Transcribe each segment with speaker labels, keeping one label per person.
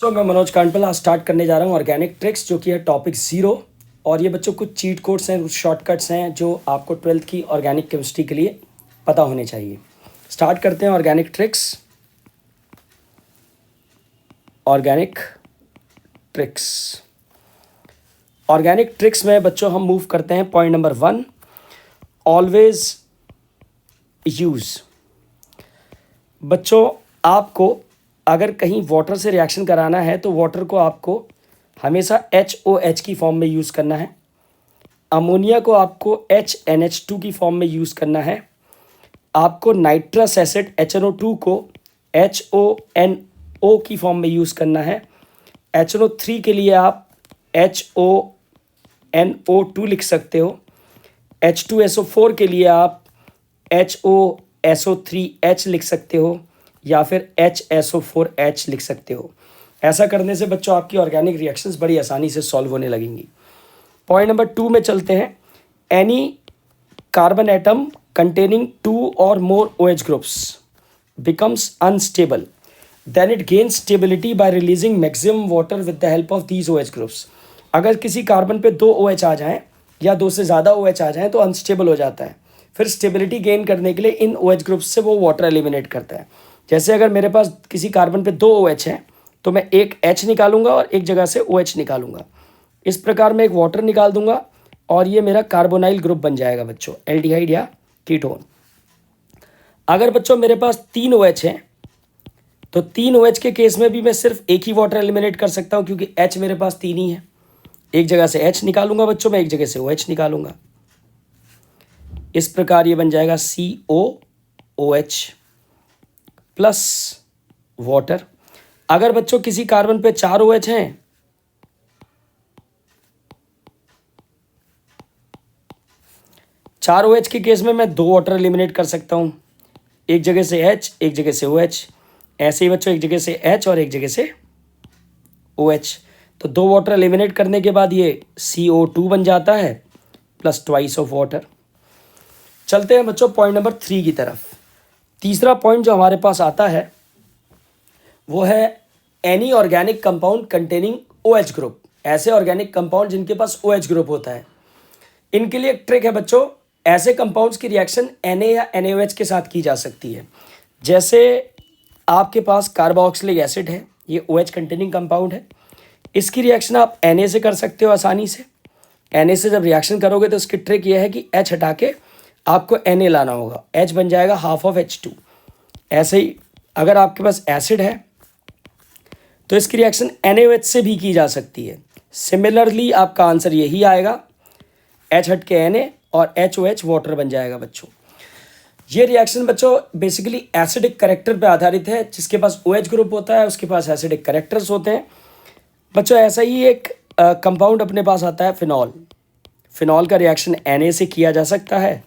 Speaker 1: तो मैं मनोज कांडपल आज स्टार्ट करने जा रहा हूँ ऑर्गेनिक ट्रिक्स, जो कि है टॉपिक 0। और ये बच्चों कुछ चीट कोड्स हैं, कुछ शॉर्टकट्स हैं जो आपको 12th की ऑर्गेनिक केमिस्ट्री के लिए पता होने चाहिए। स्टार्ट करते हैं ऑर्गेनिक ट्रिक्स। ऑर्गेनिक ट्रिक्स में बच्चों हम मूव करते हैं पॉइंट नंबर 1, ऑलवेज यूज़। बच्चों आपको अगर कहीं वाटर से रिएक्शन कराना है तो वाटर को आपको हमेशा HOH की फॉर्म में यूज़ करना है। अमोनिया को आपको HNH2 की फॉर्म में यूज़ करना है। आपको नाइट्रस एसिड HNO2 को HONO की फॉर्म में यूज़ करना है। HNO3 के लिए आप HONO2 लिख सकते हो। H2SO4 के लिए आप HOSO3H लिख सकते हो या फिर HSO4H लिख सकते हो। ऐसा करने से बच्चों आपकी ऑर्गेनिक रिएक्शंस बड़ी आसानी से सॉल्व होने लगेंगी। पॉइंट नंबर 2 में चलते हैं। एनी कार्बन एटम कंटेनिंग 2 और more OH groups becomes unstable, then it gains stability by releasing maximum water with the help of these OH groups. अगर किसी कार्बन पे 2 OH आ जाएं या 2 से ज़्यादा OH आ जाएं तो अनस्टेबल हो जाता है। फिर स्टेबिलिटी गेन करने के लिए इन OH ग्रुप्स से वो वाटर एलिमिनेट करता है। जैसे अगर मेरे पास किसी कार्बन पे 2 OH हैं तो मैं एक H निकालूंगा और एक जगह से OH निकालूंगा। इस प्रकार मैं एक वाटर निकाल दूंगा और ये मेरा कार्बोनाइल ग्रुप बन जाएगा बच्चों, एल्डिहाइड या कीटोन। अगर बच्चों मेरे पास 3 OH हैं तो 3 OH के केस में भी मैं सिर्फ एक ही वाटर एलिमिनेट कर सकता हूं, क्योंकि H मेरे पास 3 ही है। एक जगह से H निकालूंगा बच्चों, मैं एक जगह से OH निकालूंगा। इस प्रकार ये बन जाएगा COOH प्लस वाटर। अगर बच्चों किसी कार्बन पे 4 OH हैं चार OH के केस में मैं 2 वाटर एलिमिनेट कर सकता हूं, एक जगह से H एक जगह से OH। ऐसे ही बच्चों एक जगह से H और एक जगह से OH। तो 2 वाटर एलिमिनेट करने के बाद ये CO2 बन जाता है प्लस ट्वाइस ऑफ वाटर। चलते हैं बच्चों पॉइंट नंबर 3 की तरफ। तीसरा पॉइंट जो हमारे पास आता है वो है any organic compound containing OH group. ऐसे ऑर्गेनिक कंपाउंड जिनके पास OH ग्रुप होता है, इनके लिए एक ट्रिक है बच्चों। ऐसे कंपाउंड्स की रिएक्शन Na या NaOH के साथ की जा सकती है। जैसे आपके पास कार्बोक्सिलिक एसिड है, ये OH कंटेनिंग कंपाउंड है। इसकी रिएक्शन आप Na से कर सकते हो आसानी से। Na से जब रिएक्शन करोगे तो इसकी ट्रिक ये है कि H हटा के आपको Na लाना होगा। H बन जाएगा हाफ ऑफ H2। ऐसे ही अगर आपके पास एसिड है तो इसकी रिएक्शन NaOH से भी की जा सकती है। सिमिलरली आपका आंसर यही आएगा, H हट के Na और HOH वाटर बन जाएगा बच्चों। ये रिएक्शन बच्चों बेसिकली एसिडिक करेक्टर पे आधारित है। जिसके पास OH ग्रुप होता है उसके पास एसिडिक करेक्टर्स होते हैं बच्चों। ऐसा ही एक कंपाउंड अपने पास आता है फिनॉल। फिनॉल का रिएक्शन Na से किया जा सकता है।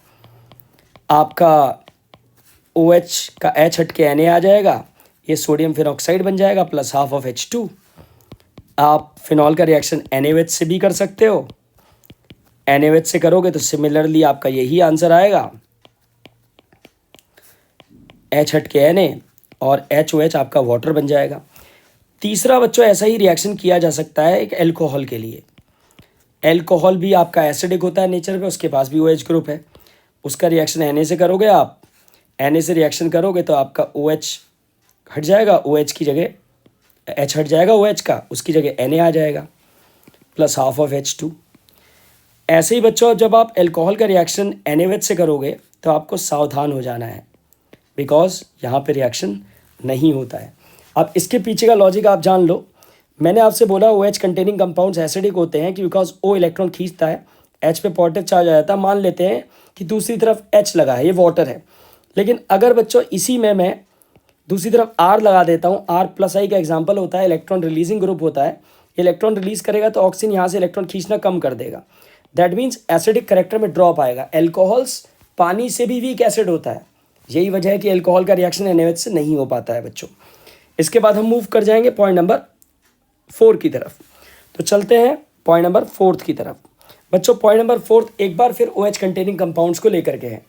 Speaker 1: आपका OH का H हट के Na आ जाएगा, ये सोडियम फिनॉक्साइड बन जाएगा प्लस हाफ ऑफ H2। आप फिनॉल का रिएक्शन NaOH से भी कर सकते हो। NaOH से करोगे तो सिमिलरली आपका यही आंसर आएगा, H हट के Na और HOH आपका वाटर बन जाएगा। तीसरा बच्चों ऐसा ही रिएक्शन किया जा सकता है एक एल्कोहल के लिए। एल्कोहल भी आपका एसिडिक होता है नेचर पे, उसके पास भी OH ग्रुप है। उसका रिएक्शन Na से करोगे आप, Na से रिएक्शन करोगे तो आपका OH हट जाएगा, OH की जगह H हट जाएगा OH का, उसकी जगह Na आ जाएगा प्लस हाफ ऑफ H2। ऐसे ही बच्चों जब आप एल्कोहल का रिएक्शन NaOH से करोगे तो आपको सावधान हो जाना है, बिकॉज यहाँ पे रिएक्शन नहीं होता है। अब इसके पीछे का लॉजिक आप जान लो। मैंने आपसे बोला OH कंटेनिंग कंपाउंड्स एसिडिक होते हैं कि बिकॉज O इलेक्ट्रॉन खींचता है, H पे पॉजिटिव चार्ज आ जाता है। मान लेते हैं कि दूसरी तरफ H लगा है, ये वाटर है। लेकिन अगर बच्चों इसी में मैं दूसरी तरफ R लगा देता हूँ, R+I का एग्जाम्पल होता है, इलेक्ट्रॉन रिलीजिंग ग्रुप होता है। इलेक्ट्रॉन रिलीज करेगा तो ऑक्सीजन यहाँ से इलेक्ट्रॉन खींचना कम कर देगा। दैट मीन्स एसिडिक करेक्टर में ड्रॉप आएगा। एल्कोहल्स पानी से भी वीक एसिड होता है, यही वजह है कि एल्कोहल का रिएक्शन NaOH से नहीं हो पाता है बच्चों। इसके बाद हम मूव कर जाएंगे पॉइंट नंबर 4 की तरफ। तो चलते हैं पॉइंट नंबर 4 की तरफ। बच्चों पॉइंट नंबर 4 एक बार फिर OH कंटेनिंग कंपाउंड्स को लेकर के हैं।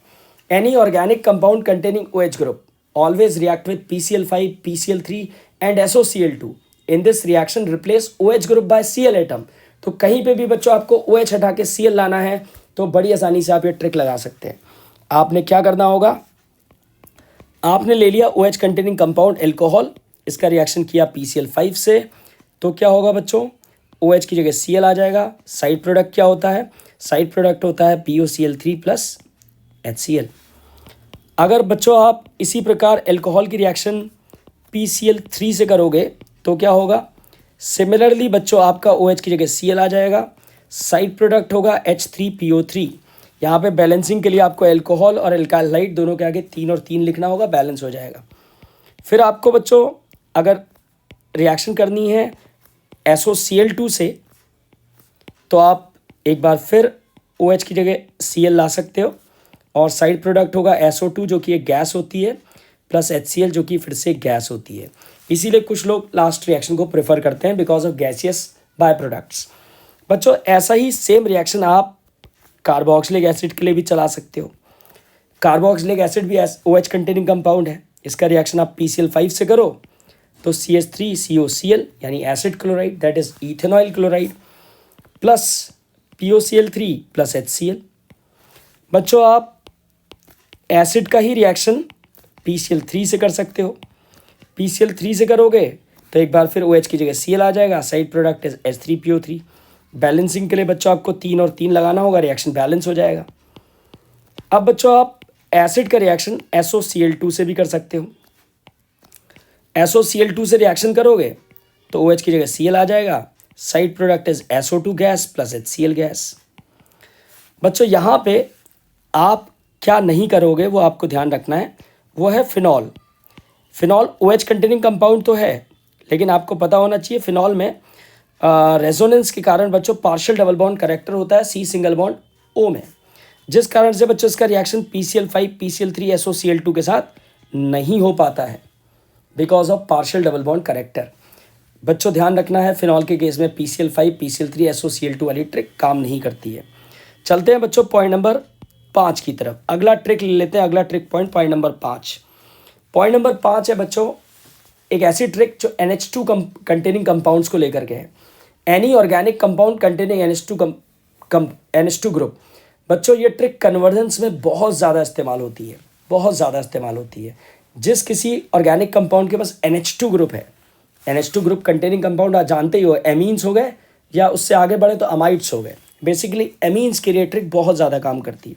Speaker 1: Any organic compound containing OH group always react with PCl5, PCl3 and SOCl2 in this reaction replace OH group by Cl atom. तो कहीं पे भी बच्चों आपको OH हटा के Cl लाना है तो बड़ी आसानी से आप ये ट्रिक लगा सकते हैं। आपने क्या करना होगा, आपने ले लिया OH कंटेनिंग कंपाउंड एल्कोहल, इसका रिएक्शन किया PCl5 से, तो क्या होगा बच्चों, OH की जगह Cl आ जाएगा। साइड प्रोडक्ट क्या होता है, साइड प्रोडक्ट होता है POCl3 प्लस HCl। अगर बच्चों आप इसी प्रकार एल्कोहल की रिएक्शन PCl3 से करोगे तो क्या होगा, सिमिलरली बच्चों आपका OH की जगह Cl आ जाएगा, साइड प्रोडक्ट होगा H3PO3। यहाँ पे बैलेंसिंग के लिए आपको एल्कोहल और एल्काइलाइड दोनों के आगे 3 और 3 लिखना होगा, बैलेंस हो जाएगा। फिर आपको बच्चों अगर रिएक्शन करनी है SOCl2 से तो आप एक बार फिर OH की जगह Cl ला सकते हो और साइड प्रोडक्ट होगा SO2 जो कि एक गैस होती है प्लस HCl जो कि फिर से गैस होती है। इसीलिए कुछ लोग लास्ट रिएक्शन को प्रेफर करते हैं because of gaseous by products. बच्चों ऐसा ही सेम रिएक्शन आप कार्बोक्सिलिक एसिड के लिए भी चला सकते हो। कार्बोक्सिलिक एसिड भी OH कंटेनिंग कंपाउंड है, इसका रिएक्शन आप PCl5 से करो तो CH3COCl यानी acid chloride that is ethanoyl chloride plus POCl3 plus HCl। बच्चों आप एसिड का ही रिएक्शन PCl3 से कर सकते हो। PCl3 से करोगे तो एक बार फिर OH की जगह Cl आ जाएगा, side product is H3PO3। Balancing के लिए बच्चों आपको 3 और 3 लगाना होगा, रिएक्शन बैलेंस हो जाएगा। अब बच्चों आप एसिड का रिएक्शन SOCl2 से भी कर सकते हो। SOCl2 से रिएक्शन करोगे तो OH की जगह Cl आ जाएगा, side product is SO2 gas plus HCl gas. बच्चों यहाँ पे आप क्या नहीं करोगे वो आपको ध्यान रखना है, वो है phenol. Phenol OH containing compound तो है, लेकिन आपको पता होना चाहिए फिनॉल में रेजोनेंस के कारण बच्चों पार्शियल डबल बॉन्ड करेक्टर होता है C सिंगल बॉन्ड O में, जिस कारण से बच्चों इसका रिएक्शन PCl5 PCl3 SOCl2 के साथ नहीं हो पाता है because of partial double bond character. बच्चों ध्यान रखना है, फिनॉल के केस में PCl5 PCl3 SOCl2 वाली ट्रिक काम नहीं करती है। चलते हैं बच्चों पॉइंट नंबर 5 की तरफ। अगला ट्रिक ले लेते हैं, अगला trick point number 5। Point number 5 है बच्चों एक ऐसी ट्रिक जो NH2 कंटेनिंग कंपाउंड्स को लेकर के है। Any organic compound containing NH2 group. बच्चों ये ट्रिक कन्वर्जेंस में बहुत ज़्यादा इस्तेमाल होती है, बहुत ज़्यादा इस्तेमाल होती है। जिस किसी ऑर्गेनिक कंपाउंड के पास NH2 ग्रुप है, NH2 ग्रुप कंटेनिंग कंपाउंड आप जानते ही हो, एमीन्स हो गए या उससे आगे बढ़े तो अमाइड्स हो गए। बेसिकली एमीन्स के लिए ट्रिक बहुत ज़्यादा काम करती है।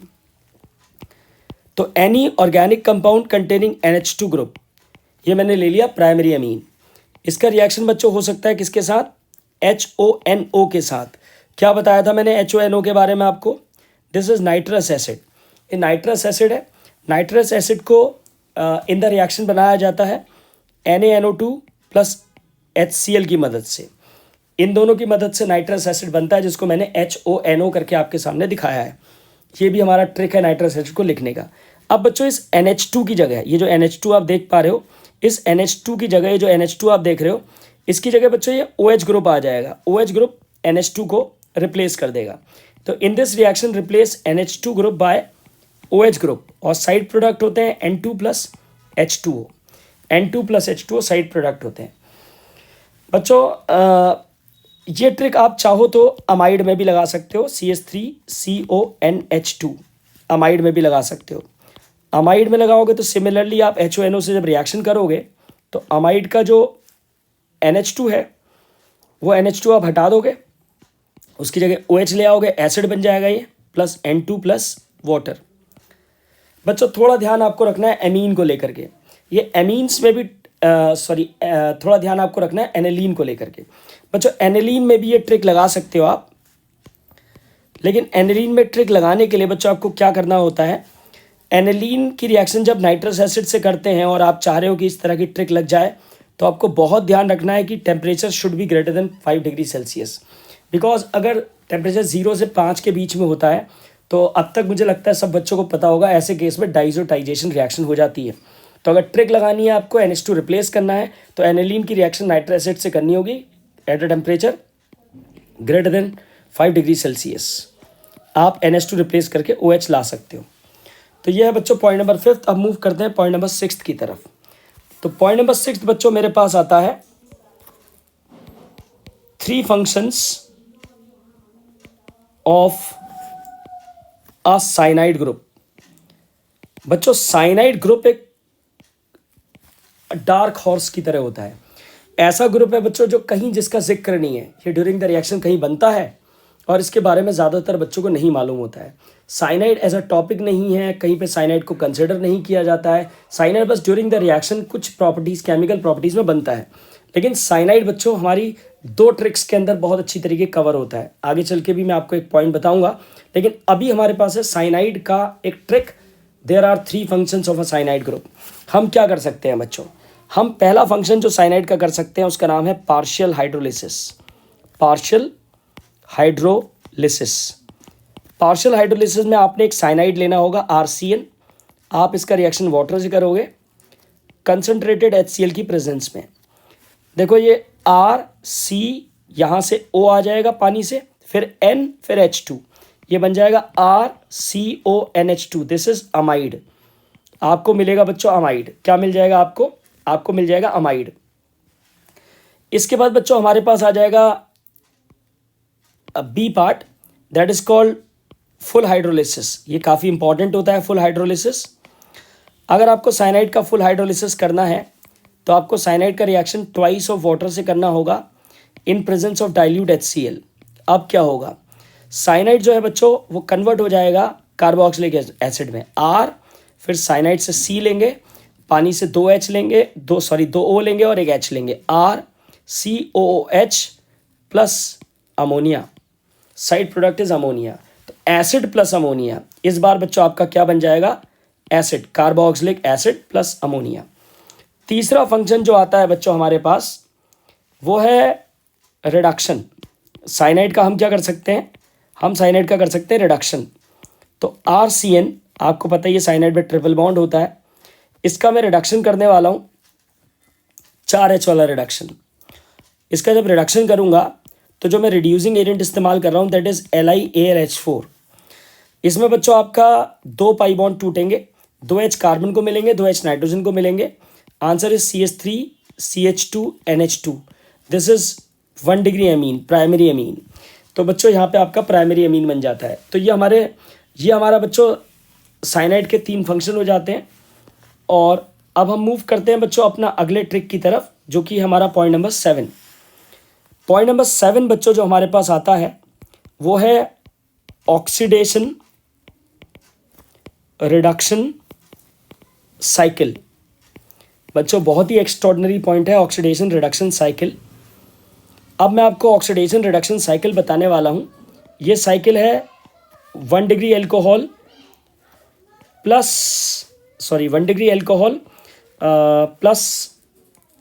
Speaker 1: तो any organic compound containing NH2 group, ये मैंने ले लिया प्राइमरी अमीन। इसका रिएक्शन बच्चों हो सकता है किसके साथ, HONO के साथ। क्या बताया था मैंने HONO के बारे में आपको, दिस इज नाइट्रस एसिड। ये नाइट्रस एसिड है। नाइट्रस एसिड को इन द रिएक्शन बनाया जाता है NaNO2 प्लस HCl की मदद से। इन दोनों की मदद से नाइट्रस एसिड बनता है, जिसको मैंने HONO करके आपके सामने दिखाया है। ये भी हमारा ट्रिक है नाइट्रस एसिड को लिखने का। अब बच्चों इस NH2 की जगह, ये जो NH2 आप देख पा रहे हो, इस NH2 की जगह ये जो NH2 आप देख रहे हो, इसकी जगह बच्चों ये OH ग्रुप आ जाएगा। OH ग्रुप NH2 को रिप्लेस कर देगा। तो in this reaction replace NH2 group by OH group, और साइड प्रोडक्ट होते हैं N2 plus H2O। N2 plus H2O side product होते हैं। बच्चों ये ट्रिक आप चाहो तो अमाइड में भी लगा सकते हो, CH3CONH2 अमाइड में भी लगा सकते हो। अमाइड में लगाओगे तो सिमिलरली आप HONO से जब रिएक्शन करोगे तो अमाइड का जो NH2 है वो NH2 आप हटा दोगे, उसकी जगह OH ले आओगे, एसिड बन जाएगा ये, प्लस N2 प्लस वाटर। बच्चों थोड़ा ध्यान आपको रखना है एमीन को लेकर के, ये एमीन्स में भी थोड़ा ध्यान आपको रखना है एनिलीन को लेकर के। बच्चों एनिलीन में भी ये ट्रिक लगा सकते हो आप, लेकिन एनिलीन में ट्रिक लगाने के लिए बच्चों आपको क्या करना होता है, एनिलीन की रिएक्शन जब नाइट्रस एसिड से करते हैं और आप चाह रहे हो कि इस तरह की ट्रिक लग जाए, तो आपको बहुत ध्यान रखना है कि temperature should be greater than 5 degree Celsius. Because अगर टेम्परेचर 0 से 5 के बीच में होता है तो अब तक मुझे लगता है सब बच्चों को पता होगा, ऐसे केस में डाइजोटाइजेशन रिएक्शन हो जाती है। तो अगर ट्रिक लगानी है आपको, NH2 रिप्लेस करना है, तो एनिलीन की रिएक्शन नाइट्रस एसिड से करनी होगी at a temperature greater than 5 degree Celsius. आप NH2 रिप्लेस करके OH ला सकते हो। तो ये है बच्चों पॉइंट नंबर 5। अब मूव करते हैं पॉइंट नंबर 6 की तरफ। तो पॉइंट नंबर 6 बच्चों मेरे पास आता है 3 functions of a cyanide group. बच्चों साइनाइड ग्रुप एक डार्क हॉर्स की तरह होता है। ऐसा ग्रुप है बच्चों जो कहीं जिसका जिक्र नहीं है, ये ड्यूरिंग द रिएक्शन कहीं बनता है और इसके बारे में ज़्यादातर बच्चों को नहीं मालूम होता है। साइनाइड एज अ टॉपिक नहीं है, कहीं पे साइनाइड को कंसिडर नहीं किया जाता है। साइनाइड बस ड्यूरिंग द रिएक्शन कुछ प्रॉपर्टीज़, केमिकल प्रॉपर्टीज़ में बनता है। लेकिन साइनाइड बच्चों हमारी 2 ट्रिक्स के अंदर बहुत अच्छी तरीके कवर होता है। आगे चल के भी मैं आपको एक पॉइंट बताऊंगा, लेकिन अभी हमारे पास है साइनाइड का एक trick. There are 3 functions of a cyanide group. हम क्या कर सकते हैं बच्चों? हम पहला फंक्शन जो साइनाइड का कर सकते हैं उसका नाम है partial hydrolysis. Partial hydrolysis. Partial hydrolysis में आपने एक साइनाइड लेना होगा RCN। आप इसका रिएक्शन वाटर से करोगे कंसनट्रेटेड HCl की प्रेजेंस में। देखो ये RC, यहाँ से O आ जाएगा पानी से, फिर N, फिर H2, ये बन जाएगा RCONH2। This is amide. आपको मिलेगा बच्चों अमाइड। क्या मिल जाएगा आपको? आपको मिल जाएगा अमाइड। इसके बाद बच्चों हमारे पास आ जाएगा B part, that is called full hydrolysis. ये काफ़ी इंपॉर्टेंट होता है फुल हाइड्रोलिसिस। अगर आपको साइनाइड का फुल हाइड्रोलिसिस करना है तो आपको साइनाइड का रिएक्शन ट्वाइस ऑफ वाटर से करना होगा in presence of dilute HCl। अब क्या होगा? साइनाइड जो है बच्चों वो कन्वर्ट हो जाएगा कार्बोक्सिलिक एसिड में। R, फिर साइनाइड से C लेंगे, पानी से 2H लेंगे, 2O लेंगे और एक H लेंगे, RCOOH plus ammonia. Side product is ammonia. तो एसिड प्लस अमोनिया, इस बार बच्चों आपका क्या बन जाएगा? Acid, carboxylic acid plus ammonia. तीसरा फंक्शन जो आता है बच्चों हमारे पास वो है रिडक्शन। साइनाइड का हम क्या कर सकते हैं? हम साइनाइड का कर सकते हैं रिडक्शन। तो RCN, आपको पता है ये साइनाइड में ट्रिपल बॉन्ड होता है, इसका मैं रिडक्शन करने वाला हूँ 4H वाला रिडक्शन। इसका जब रिडक्शन करूँगा तो जो मैं रिड्यूसिंग एजेंट इस्तेमाल कर रहा हूँ दैट इज़ LiAlH4। इसमें बच्चों आपका 2 पाई बॉन्ड टूटेंगे, 2H कार्बन को मिलेंगे, 2H नाइट्रोजन को मिलेंगे। Answer is CH3CH2NH2। This is 1 degree amine, primary amine. तो बच्चों यहाँ पे आपका प्राइमरी एमीन बन जाता है। तो ये हमारा बच्चों साइनाइड के 3 फंक्शन हो जाते हैं। और अब हम मूव करते हैं बच्चों अपना अगले ट्रिक की तरफ, जो कि हमारा पॉइंट नंबर 7। पॉइंट नंबर 7 बच्चों जो हमारे पास आता है वो है ऑक्सीडेशन रिडक्शन साइकिल। बच्चों बहुत ही एक्स्ट्रॉर्डिनरी पॉइंट है ऑक्सीडेशन रिडक्शन साइकिल। अब मैं आपको ऑक्सीडेशन रिडक्शन साइकिल बताने वाला हूँ। ये साइकिल है 1 degree alcohol plus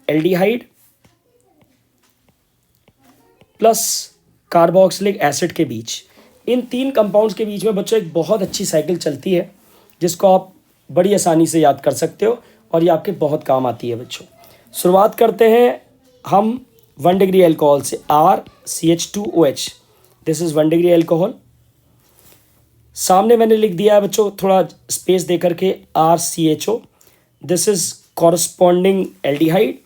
Speaker 1: aldehyde plus carboxylic acid के बीच। इन 3 कंपाउंड्स के बीच में बच्चों एक बहुत अच्छी साइकिल चलती है जिसको आप बड़ी आसानी से याद कर सकते हो और ये आपके बहुत काम आती है बच्चों। शुरुआत करते हैं हम 1 डिग्री एल्कोहल से, RCH2OH। This is 1 degree alcohol. सामने मैंने लिख दिया है बच्चों थोड़ा स्पेस दे करके RCHO। This is corresponding aldehyde.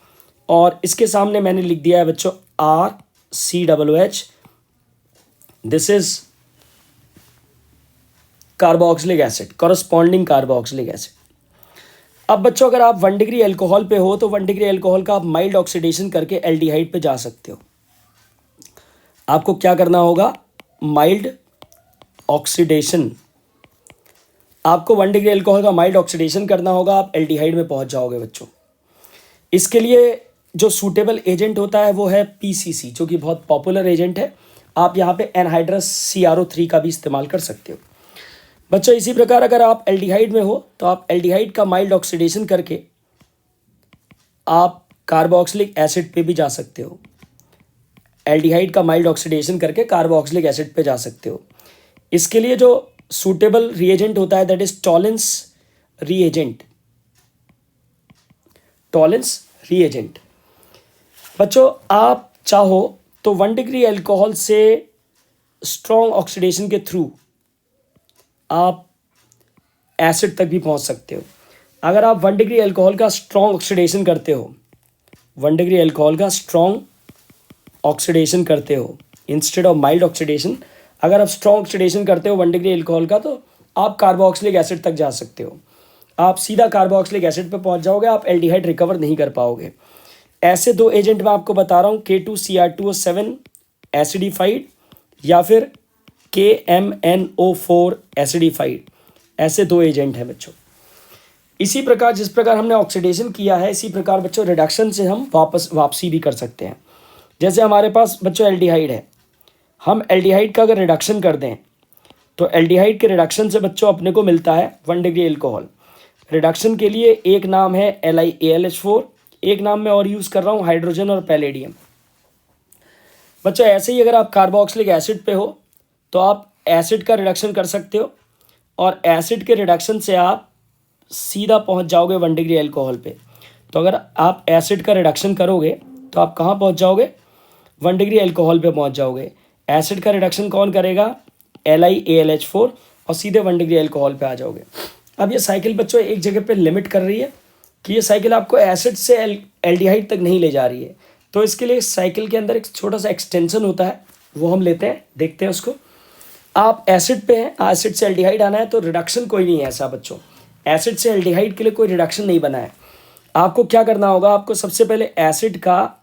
Speaker 1: और इसके सामने मैंने लिख दिया है बच्चों RCOOH। This is carboxylic acid, corresponding carboxylic acid. अब बच्चों अगर आप 1 डिग्री एल्कोहल पे हो तो 1 डिग्री एल्कोहल का आप माइल्ड ऑक्सीडेशन करके एल्डिहाइड पे जा सकते हो। आपको क्या करना होगा? Mild oxidation. आपको 1 डिग्री एल्कोहल का माइल्ड ऑक्सीडेशन करना होगा, आप एल्डिहाइड में पहुंच जाओगे बच्चों। इसके लिए जो सूटेबल एजेंट होता है वो है PCC, जो कि बहुत पॉपुलर एजेंट है। आप यहाँ पे एनहाइड्रस CrO3 का भी इस्तेमाल कर सकते हो बच्चों। इसी प्रकार अगर आप एल्डिहाइड में हो तो आप एल्डिहाइड का माइल्ड ऑक्सीडेशन करके आप कार्बोक्सिलिक एसिड पे भी जा सकते हो। एल्डिहाइड का माइल्ड ऑक्सीडेशन करके कार्बोक्सिलिक एसिड पे जा सकते हो। इसके लिए जो सूटेबल रिएजेंट होता है that is Tollens reagent. Tollens reagent बच्चों, आप चाहो तो 1 डिग्री एल्कोहल से स्ट्रॉन्ग ऑक्सीडेशन के थ्रू आप एसिड तक भी पहुंच सकते हो। अगर आप 1 डिग्री एल्कोहल का स्ट्रॉन्ग ऑक्सीडेशन करते हो, 1 डिग्री एल्कोहल का स्ट्रॉन्ग ऑक्सीडेशन करते हो, इंस्टेड ऑफ माइल्ड ऑक्सीडेशन, अगर आप स्ट्रॉन्ग ऑक्सीडेशन करते हो 1 डिग्री एल्कोहल का, तो आप कार्बोक्सिलिक एसिड तक जा सकते हो, आप सीधा कार्बोक्सिलिक एसिड पे पहुंच जाओगे, आप एल्डिहाइड रिकवर नहीं कर पाओगे। ऐसे 2 एजेंट मैं आपको बता रहा हूँ, K2CR2O7 एसिडिफाइड या फिर KMNO4 एसिडिफाइड, ऐसे 2 एजेंट हैं बच्चों। इसी प्रकार जिस प्रकार हमने ऑक्सीडेशन किया है, इसी प्रकार बच्चों रिडक्शन से हम वापसी भी कर सकते हैं। जैसे हमारे पास बच्चों एल्डिहाइड है, हम एल्डिहाइड का अगर रिडक्शन कर दें तो एल्डिहाइड के रिडक्शन से बच्चों अपने को मिलता है 1 डिग्री एल्कोहल। रिडक्शन के लिए एक नाम है LiAlH4, एक नाम मैं और यूज़ कर रहा हूँ हाइड्रोजन और पैलेडियम। बच्चों ऐसे ही अगर आप कार्बोक्सिलिक एसिड पे हो तो आप एसिड का रिडक्शन कर सकते हो, और एसिड के रिडक्शन से आप सीधा पहुंच जाओगे 1 डिग्री एल्कोहल पे। तो अगर आप एसिड का रिडक्शन करोगे तो आप कहाँ पहुंच जाओगे? 1 डिग्री एल्कोहल पे पहुंच जाओगे। एसिड का रिडक्शन कौन करेगा? LiAlH4, और सीधे 1 डिग्री एल्कोहल पे आ जाओगे। अब ये साइकिल बच्चों एक जगह पे लिमिट कर रही है कि ये साइकिल आपको एसिड से एल्डिहाइड तक नहीं ले जा रही है, तो इसके लिए साइकिल के अंदर एक छोटा सा एक्सटेंशन होता है, वो हम लेते हैं, देखते हैं उसको। आप एसिड पे हैं, एसिड से एल्डिहाइड आना है, तो रिडक्शन कोई नहीं है ऐसा बच्चों, एसिड से एल्डिहाइड के लिए कोई रिडक्शन नहीं बना है। आपको क्या करना होगा? आपको सबसे पहले एसिड का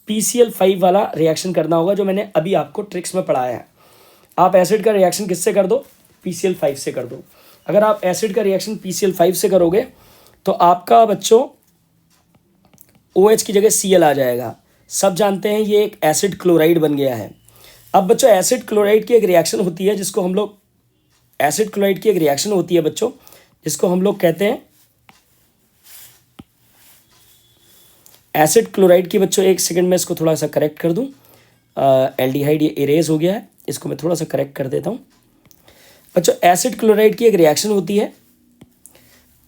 Speaker 1: PCl5 वाला रिएक्शन करना होगा, जो मैंने अभी आपको ट्रिक्स में पढ़ाया है। आप एसिड का रिएक्शन किससे कर दो? PCl5 से कर दो। अगर आप एसिड का रिएक्शन PCl5 से करोगे तो आपका बच्चों OH की जगह Cl आ जाएगा। सब जानते हैं ये एक एसिड क्लोराइड बन गया है। अब बच्चों एसिड क्लोराइड की एक रिएक्शन होती है जिसको हम लोग एसिड क्लोराइड की एक रिएक्शन होती है बच्चों जिसको हम लोग कहते हैं एसिड क्लोराइड की। बच्चों एक सेकंड में इसको थोड़ा सा करेक्ट कर दूं, एल्डिहाइड ये इरेज हो गया है, इसको मैं थोड़ा सा करेक्ट कर देता हूं। बच्चों एसिड क्लोराइड की एक रिएक्शन होती है,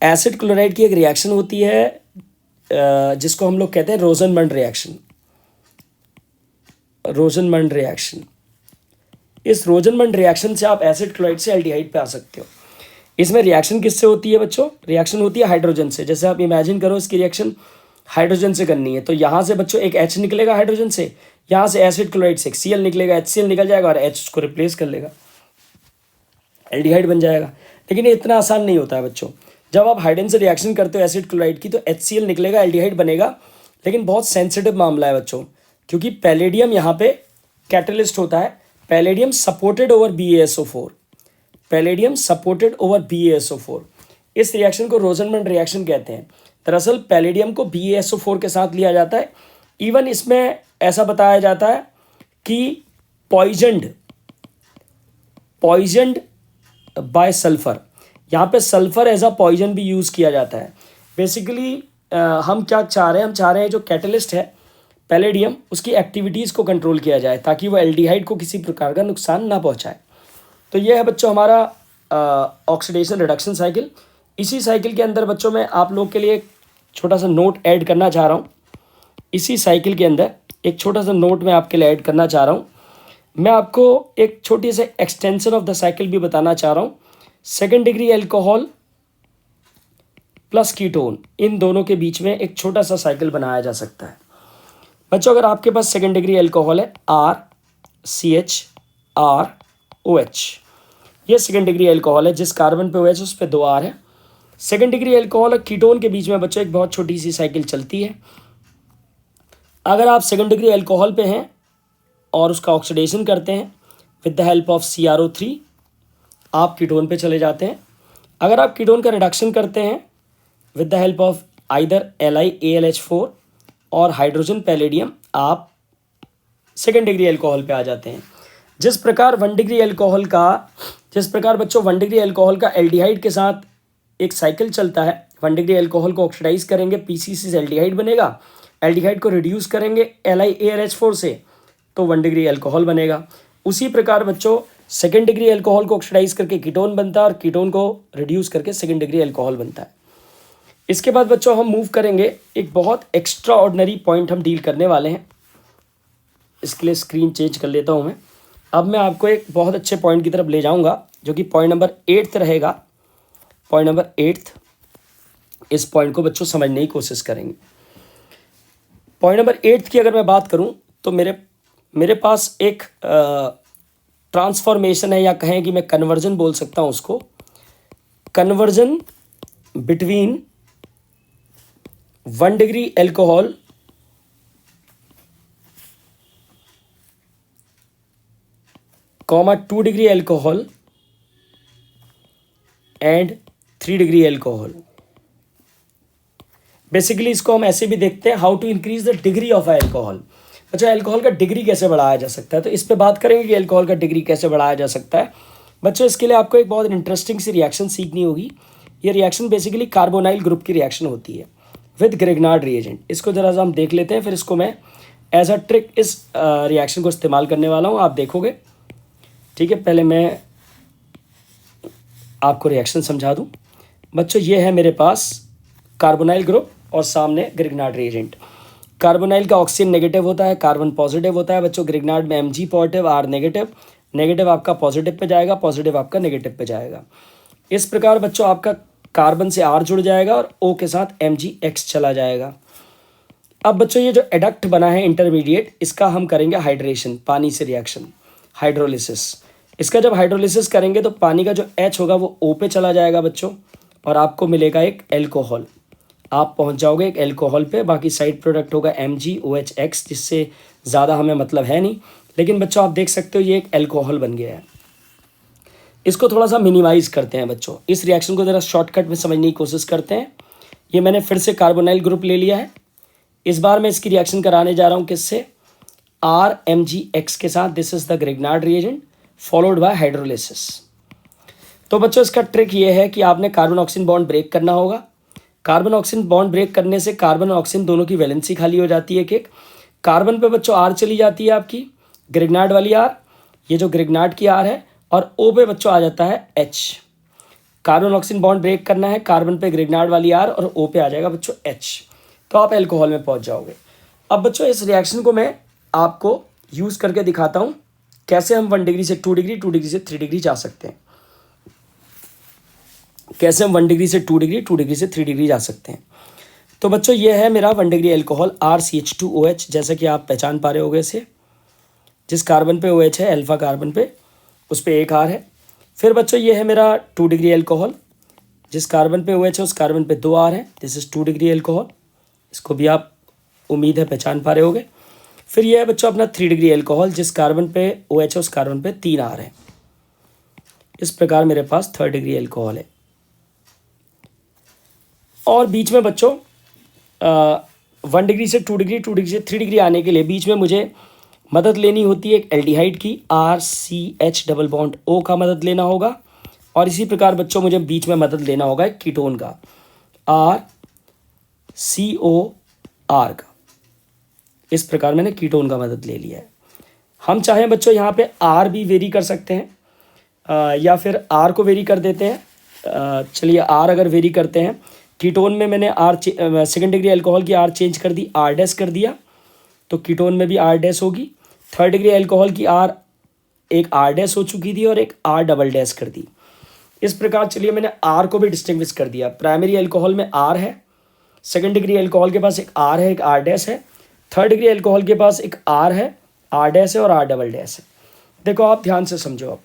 Speaker 1: एसिड क्लोराइड की एक रिएक्शन होती है जिसको हम लोग कहते हैं रोजनमंड रिएक्शन। रोजनमंड रिएक्शन, इस रोजनमंड रिएक्शन से आप एसिड क्लोराइड से एल्डिहाइड पे आ सकते हो। इसमें रिएक्शन किससे होती है बच्चों? रिएक्शन होती है हाइड्रोजन से। जैसे आप इमेजिन करो इसकी रिएक्शन हाइड्रोजन से करनी है, तो यहाँ से बच्चों एक H निकलेगा हाइड्रोजन से, यहाँ से एसिड क्लोराइड से एक Cl निकलेगा, HCl निकल जाएगा और H को रिप्लेस कर लेगा, एल्डिहाइड बन जाएगा। लेकिन ये इतना आसान नहीं होता है बच्चों। जब आप हाइड्रोजन से रिएक्शन करते हो एसिड क्लोराइड की, तो HCl निकलेगा, एल्डिहाइड बनेगा, लेकिन बहुत सेंसिटिव मामला है बच्चों, क्योंकि पैलेडियम यहाँ पे कैटलिस्ट होता है। Palladium supported over BaSO4, palladium supported over BaSO4। इस रिएक्शन को रोजनमंड रिएक्शन कहते हैं। दरअसल पैलेडियम को BaSO4 के साथ लिया जाता है। इवन इसमें ऐसा बताया जाता है कि पॉइजनड बाय सल्फर, यहाँ पे सल्फर एज अ पॉइजन भी यूज़ किया जाता है। बेसिकली हम क्या चाह रहे हैं? हम चाह रहे हैं जो कैटलिस्ट है पैलेडियम, उसकी एक्टिविटीज़ को कंट्रोल किया जाए ताकि वो एल्डिहाइड को किसी प्रकार का नुकसान ना पहुंचाए। तो ये है बच्चों हमारा ऑक्सीडेशन रिडक्शन साइकिल। इसी साइकिल के अंदर बच्चों मैं आप लोग के लिए एक छोटा सा नोट ऐड करना चाह रहा हूँ। इसी साइकिल के अंदर एक छोटा सा नोट मैं आपके लिए ऐड करना चाह रहा हूँ। मैं आपको एक छोटी सी एक्सटेंशन ऑफ द साइकिल भी बताना चाह रहा हूँ। 2nd degree alcohol plus ketone, इन दोनों के बीच में एक छोटा सा साइकिल बनाया जा सकता है। बच्चों अगर आपके पास 2nd डिग्री एल्कोहल है RCH4OH, ये 2nd डिग्री एल्कोहल है। जिस कार्बन पे OH उस पे 2 R है। 2nd डिग्री एल्कोहल और कीटोन के बीच में बच्चों एक बहुत छोटी सी साइकिल चलती है। अगर आप 2nd डिग्री एल्कोहल पे हैं और उसका ऑक्सीडेशन करते हैं with the help of CrO3, आप कीटोन पे चले जाते हैं। अगर आप कीटोन का रिडक्शन करते हैं with the help of either LiAlH4 और हाइड्रोजन पैलेडियम, आप 2nd डिग्री एल्कोहल पे आ जाते हैं। जिस प्रकार 1 डिग्री एल्कोहल का, जिस प्रकार बच्चों 1 डिग्री एल्कोहल का एल्डिहाइड के साथ एक साइकिल चलता है। 1 डिग्री एल्कोहल को ऑक्सीडाइज करेंगे, PCC से एल्डिहाइड बनेगा, एल्डिहाइड को रिड्यूस करेंगे LiAlH4 से, तो 1 डिग्री एल्कोहल बनेगा। उसी प्रकार बच्चों 2nd डिग्री एल्कोहल को ऑक्सीडाइज करके कीटोन बनता है और कीटोन को रिड्यूस करके 2nd डिग्री एल्कोहल बनता है। इसके बाद बच्चों हम मूव करेंगे, एक बहुत एक्स्ट्रा ऑर्डिनरी पॉइंट हम डील करने वाले हैं। इसके लिए स्क्रीन चेंज कर लेता हूं मैं। अब मैं आपको एक बहुत अच्छे पॉइंट की तरफ ले जाऊंगा जो कि पॉइंट नंबर 8 रहेगा। पॉइंट नंबर 8, इस पॉइंट को बच्चों समझने की कोशिश करेंगे। पॉइंट नंबर 8 की अगर मैं बात करूं तो मेरे पास एक ट्रांसफॉर्मेशन है, या कहें कि मैं कन्वर्जन बोल सकता हूँ उसको, conversion between 1 degree alcohol comma 2 degree alcohol and 3 degree alcohol. Basically इसको हम ऐसे भी देखते हैं, how to increase the degree of alcohol. अच्छा, एल्कोहल का डिग्री कैसे बढ़ाया जा सकता है, तो इस पे बात करेंगे कि एल्कोहल का डिग्री कैसे बढ़ाया जा सकता है। बच्चों, इसके लिए आपको एक बहुत इंटरेस्टिंग सी रिएक्शन सीखनी होगी। ये रिएक्शन बेसिकली कार्बोनाइल ग्रुप की रिएक्शन होती है विद ग्रिग्नार्ड रिएजेंट। इसको जरा सा हम देख लेते हैं, फिर इसको मैं एज अ ट्रिक इस रिएक्शन को इस्तेमाल करने वाला हूँ, आप देखोगे। ठीक है, पहले मैं आपको रिएक्शन समझा दूँ। बच्चों, ये है मेरे पास कार्बोनाइल ग्रुप और सामने ग्रिग्नार्ड रिएजेंट। कार्बोनाइल का ऑक्सीजन नेगेटिव होता है, कार्बन पॉजिटिव होता है। बच्चों, ग्रिग्नार्ड में Mg positive, R negative, negative आपका पॉजिटिव पे जाएगा, पॉजिटिव आपका नेगेटिव पे जाएगा। इस प्रकार बच्चों आपका कार्बन से R जुड़ जाएगा और O के साथ MgX चला जाएगा। अब बच्चों, ये जो एडक्ट बना है इंटरमीडिएट, इसका हम करेंगे हाइड्रेशन, पानी से रिएक्शन, हाइड्रोलिसिस। इसका जब हाइड्रोलिसिस करेंगे तो पानी का जो H होगा वो O पे चला जाएगा बच्चों, और आपको मिलेगा एक एल्कोहल। आप पहुंच जाओगे एक एल्कोहल पे। बाकी साइड प्रोडक्ट होगा MgOHX, जिससे ज़्यादा हमें मतलब है नहीं, लेकिन बच्चों आप देख सकते हो ये एक एल्कोहल बन गया है। इसको थोड़ा सा मिनिमाइज करते हैं बच्चों, इस रिएक्शन को ज़रा शॉर्टकट में समझने की कोशिश करते हैं। ये मैंने फिर से कार्बोनाइल ग्रुप ले लिया है। इस बार मैं इसकी रिएक्शन कराने जा रहा हूँ किससे, RMgX के साथ। This is the Grignard reagent followed by hydrolysis. तो बच्चों, इसका ट्रिक ये है कि आपने कार्बन ऑक्सीजन बॉन्ड ब्रेक करना होगा। कार्बन ऑक्सीजन बॉन्ड ब्रेक करने से कार्बन और ऑक्सीजन दोनों की वैलेंसी खाली हो जाती है। एक कार्बन पे बच्चों R चली जाती है आपकी, ग्रिग्नार्ड वाली R, ये जो ग्रिग्नार्ड की R है, और O पे बच्चों आ जाता है H। Carbon oxygen bond break करना है, कार्बन पे ग्रिग्नार्ड वाली R और O पे आ जाएगा बच्चों H, तो आप एल्कोहल में पहुंच जाओगे। अब बच्चों, इस रिएक्शन को मैं आपको यूज़ करके दिखाता हूँ कैसे हम 1 डिग्री से 2 डिग्री, 2 डिग्री से 3 डिग्री जा सकते हैं। कैसे हम 1 डिग्री से 2 डिग्री, 2 डिग्री से 3 डिग्री जा सकते हैं। तो बच्चों, ये है मेरा 1 डिग्री एल्कोहल RCH2OH, जैसा कि आप पहचान पा रहे होगे इसे। जिस कार्बन पे OH है, अल्फा कार्बन पे, उस पे एक R है। फिर बच्चों, ये है मेरा 2 डिग्री एल्कोहल, जिस कार्बन पे OH है उस कार्बन पे 2 R है। दिस इज 2 डिग्री एल्कोहल, इसको भी आप उम्मीद है पहचान पा रहे होगे। फिर ये है बच्चों अपना 3 डिग्री एल्कोहल, जिस कार्बन पे OH है उस कार्बन पे 3 R है। इस प्रकार मेरे पास 3rd डिग्री एल्कोहल है। और बीच में बच्चों 1 डिग्री से 2 डिग्री, 2 डिग्री से 3 डिग्री आने के लिए बीच में मुझे मदद लेनी होती है एक एल्डिहाइड की, RCH डबल बॉन्ड O का मदद लेना होगा। और इसी प्रकार बच्चों मुझे बीच में मदद लेना होगा एक कीटोन का, RCOR का। इस प्रकार मैंने कीटोन का मदद ले लिया है। हम चाहें बच्चों यहाँ पे R भी वेरी कर सकते हैं, या फिर R को वेरी कर देते हैं। चलिए, R अगर वेरी करते हैं, कीटोन में मैंने सेकेंड डिग्री एल्कोहल की R चेंज कर दी, R डैश कर दिया, तो कीटोन में भी R डैश होगी। 3rd डिग्री एल्कोहल की R एक R डैश हो चुकी थी और एक R डबल डैश कर दी। इस प्रकार चलिए मैंने R को भी डिस्टिंग्विश कर दिया। प्राइमरी एल्कोहल में R है, 2nd डिग्री एल्कोहल के पास एक R है, एक R डैश है। 3rd डिग्री एल्कोहल के पास एक R है, R डैश है और R डबल डैश है। देखो, आप ध्यान से समझो। अब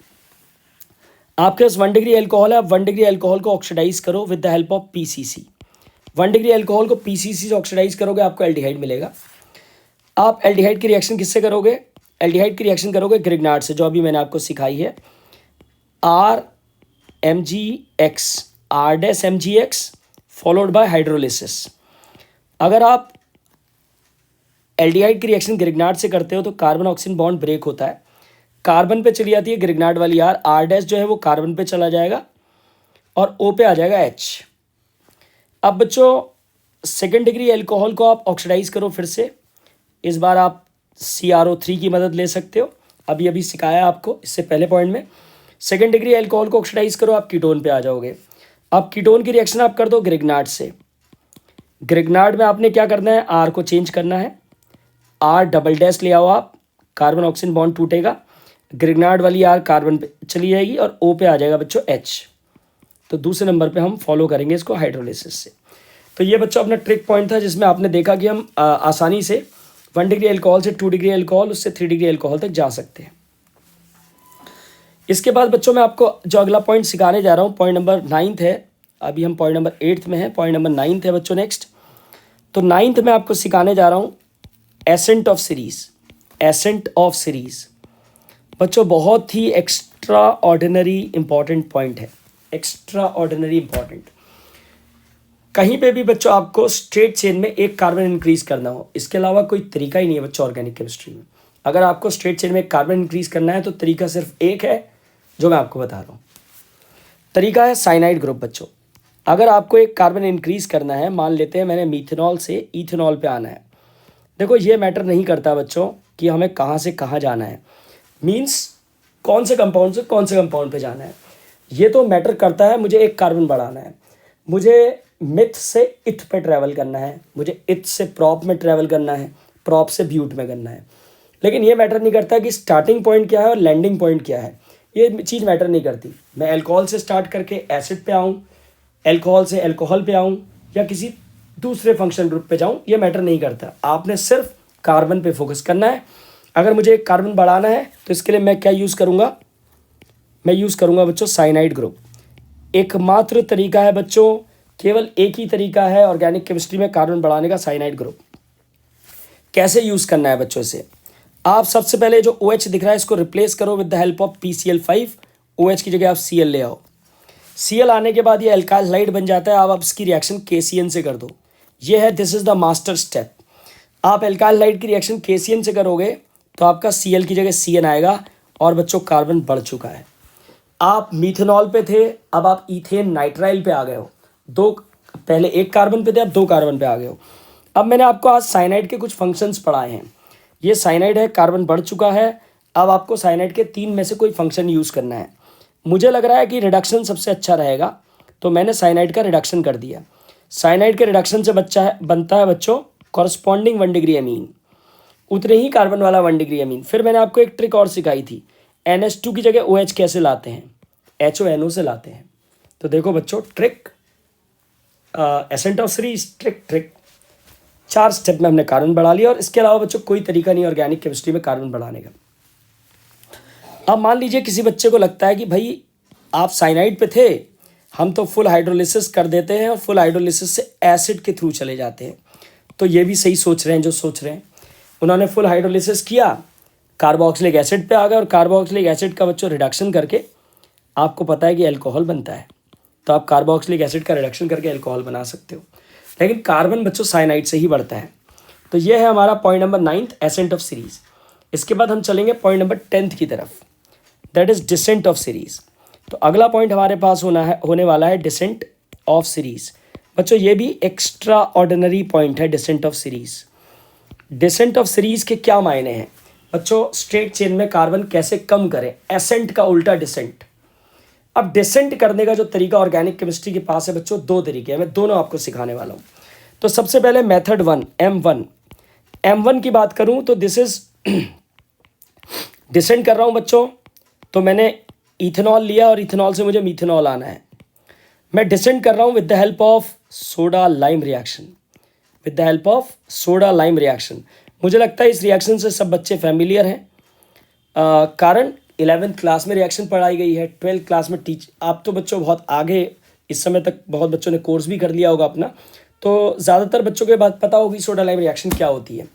Speaker 1: आपके पास 1 डिग्री एल्कोहल है। आप 1 डिग्री एल्कोहल को ऑक्सीडाइज करो with the help of PCC। 1 degree alcohol को PCC से ऑक्सीडाइज करोगे, आपको एल्डिहाइड मिलेगा। आप एल्डिहाइड की रिएक्शन किससे करोगे? एल्डिहाइड की रिएक्शन करोगे ग्रिग्नार्ड से, जो अभी मैंने आपको सिखाई है, RMgX, R dash MgX followed by hydrolysis. अगर आप एल्डिहाइड की रिएक्शन ग्रिग्नार्ड से करते हो तो कार्बन ऑक्सीजन बॉन्ड ब्रेक होता है, कार्बन पे चली जाती है ग्रिग्नार्ड वाली R डैश जो है वो कार्बन पे चला जाएगा और O पे आ जाएगा H। अब बच्चों, 2nd डिग्री एल्कोहल को आप ऑक्सीडाइज करो फिर से। इस बार आप CrO3 की मदद ले सकते हो, अभी सिखाया आपको इससे पहले पॉइंट में। 2nd डिग्री एल्कोहल को ऑक्सीडाइज करो, आप कीटोन पे आ जाओगे। अब कीटोन की रिएक्शन आप कर दो ग्रिग्नार्ड से। ग्रिग्नार्ड में आपने क्या करना है, R को चेंज करना है, R डबल डैश ले आओ आप, कार्बन ऑक्सीजन बॉन्ड टूटेगा, ग्रिग्नार्ड वाली R कार्बन पे चली जाएगी और O पे आ जाएगा बच्चों H। तो दूसरे नंबर पे हम फॉलो करेंगे इसको हाइड्रोलिसिस से। तो ये बच्चों अपना ट्रिक पॉइंट था, जिसमें आपने देखा कि हम आसानी से 1 डिग्री अल्कोहल से 2 डिग्री अल्कोहल, उससे 3 डिग्री अल्कोहल तक जा सकते हैं। इसके बाद बच्चों मैं आपको जो अगला पॉइंट सिखाने जा रहा हूँ, पॉइंट नंबर 9 है। अभी हम पॉइंट नंबर 8 में हैं, पॉइंट नंबर 9 है बच्चों नेक्स्ट। तो 9 में आपको सिखाने जा रहा हूँ ascent of series. Ascent of series बच्चों बहुत ही एक्स्ट्रा ऑर्डिनरी इंपॉर्टेंट पॉइंट है, एक्स्ट्रा ऑर्डिनरी इंपॉर्टेंट। कहीं पे भी बच्चों आपको स्ट्रेट चेन में एक कार्बन इंक्रीज करना हो, इसके अलावा कोई तरीका ही नहीं है बच्चों ऑर्गेनिक केमिस्ट्री में। अगर आपको स्ट्रेट चेन में एक कार्बन इंक्रीज करना है तो तरीका सिर्फ एक है जो मैं आपको बता रहा हूँ। तरीका है साइनाइड ग्रुप बच्चों। अगर आपको एक कार्बन इंक्रीज करना है, मान लेते हैं मैंने मीथेनॉल से इथेनॉल पे आना है। देखो ये मैटर नहीं करता बच्चों कि हमें कहाँ से कहाँ जाना है, मीन्स कौन से कंपाउंड से कौन से कंपाउंड पे जाना है। ये तो मैटर करता है मुझे एक कार्बन बढ़ाना है, मुझे मिथ से इथ पे ट्रैवल करना है, मुझे इथ से प्रॉप में ट्रैवल करना है, प्रॉप से ब्यूट में करना है। लेकिन ये मैटर नहीं करता कि स्टार्टिंग पॉइंट क्या है और लैंडिंग पॉइंट क्या है, ये चीज़ मैटर नहीं करती। मैं अल्कोहल से स्टार्ट करके एसिड पे आऊँ, अल्कोहल से अल्कोहल पे आऊँ, या किसी दूसरे फंक्शन ग्रुप पे जाऊँ, ये मैटर नहीं करता। आपने सिर्फ कार्बन पे फोकस करना है। अगर मुझे एक कार्बन बढ़ाना है तो इसके लिए मैं क्या यूज़ करूँगा, मैं यूज़ करूँगा बच्चों साइनाइड ग्रुप। एकमात्र तरीका है बच्चों, केवल एक ही तरीका है ऑर्गेनिक केमिस्ट्री में कार्बन बढ़ाने का, साइनाइड ग्रुप। कैसे यूज़ करना है बच्चों इसे, आप सबसे पहले जो OH दिख रहा है इसको रिप्लेस करो with the help of PCl5। OH की जगह आप Cl ले आओ। Cl आने के बाद ये अल्काइल हाइड बन जाता है। अब आप इसकी रिएक्शन KCN से कर दो। ये है, this is the master step. आप अल्काइल हाइड की रिएक्शन KCN से करोगे तो आपका Cl की जगह CN आएगा और बच्चों कार्बन बढ़ चुका है। आप मीथेनॉल पे थे, अब आप इथेन नाइट्राइल पे आ गए हो। पहले एक कार्बन पे थे, अब 2 कार्बन पे आ गए हो। अब मैंने आपको आज साइनाइड के कुछ फंक्शंस पढ़ाए हैं। ये साइनाइड है, कार्बन बढ़ चुका है। अब आपको साइनाइड के 3 में से कोई फंक्शन यूज़ करना है। मुझे लग रहा है कि रिडक्शन सबसे अच्छा रहेगा, तो मैंने साइनाइड का रिडक्शन कर दिया। साइनाइड के रिडक्शन से बनता है बच्चों कॉरस्पॉन्डिंग 1 डिग्री अमीन, उतने ही कार्बन वाला 1 डिग्री अमीन। फिर मैंने आपको एक ट्रिक और सिखाई थी, NH2 की जगह OH कैसे लाते हैं, HONO से लाते हैं। तो देखो बच्चों trick, ascent of series trick 4 step में हमने कार्बन बढ़ा लिया। और इसके अलावा बच्चों कोई तरीका नहीं ऑर्गेनिक केमिस्ट्री में कार्बन बढ़ाने का। अब मान लीजिए किसी बच्चे को लगता है कि भाई आप साइनाइड पे थे, हम तो फुल हाइड्रोलिसिस कर देते हैं और फुल हाइड्रोलिसिस से एसिड के थ्रू चले जाते हैं। तो ये भी सही सोच रहे हैं जो सोच रहे हैं। उन्होंने फुल हाइड्रोलिसिस किया, कार्बोक्सिलिक एसिड पे आ गए और कार्बोक्सिलिक एसिड का बच्चों रिडक्शन करके आपको पता है कि अल्कोहल बनता है, तो आप कार्बोक्सिलिक एसिड का रिडक्शन करके अल्कोहल बना सकते हो। लेकिन कार्बन बच्चों साइनाइड से ही बढ़ता है। तो ये है हमारा point number 9 ascent of series. इसके बाद हम चलेंगे पॉइंट नंबर 10 की तरफ, that is descent of series. तो अगला पॉइंट हमारे पास होने वाला है डिसेंट ऑफ सीरीज। बच्चों ये भी एक्स्ट्रा ऑर्डिनरी पॉइंट है, descent of series. Descent of series के क्या मायने हैं बच्चों, स्ट्रेट चेन में कार्बन कैसे कम करें, एसेंट का उल्टा डिसेंट। अब डिसेंट करने का जो तरीका ऑर्गेनिक केमिस्ट्री के पास है बच्चों, 2 तरीके हैं, मैं दोनों आपको सिखाने वाला हूँ। तो सबसे पहले मेथड 1 M1 की बात करूँ तो दिस इज डिसेंट कर रहा हूँ बच्चों। तो मैंने इथेनॉल लिया और इथेनॉल से मुझे मीथेनॉल आना है। मैं डिसेंट कर रहा हूँ with the help of soda lime reaction, with the help of soda lime reaction. मुझे लगता है इस रिएक्शन से सब बच्चे फैमिलियर हैं, कारण 11th क्लास में रिएक्शन पढ़ाई गई है, 12th क्लास में आप तो बच्चों बहुत आगे, इस समय तक बहुत बच्चों ने कोर्स भी कर लिया होगा अपना, तो ज़्यादातर बच्चों के बाद पता होगी सोडा लाइम रिएक्शन क्या होती है।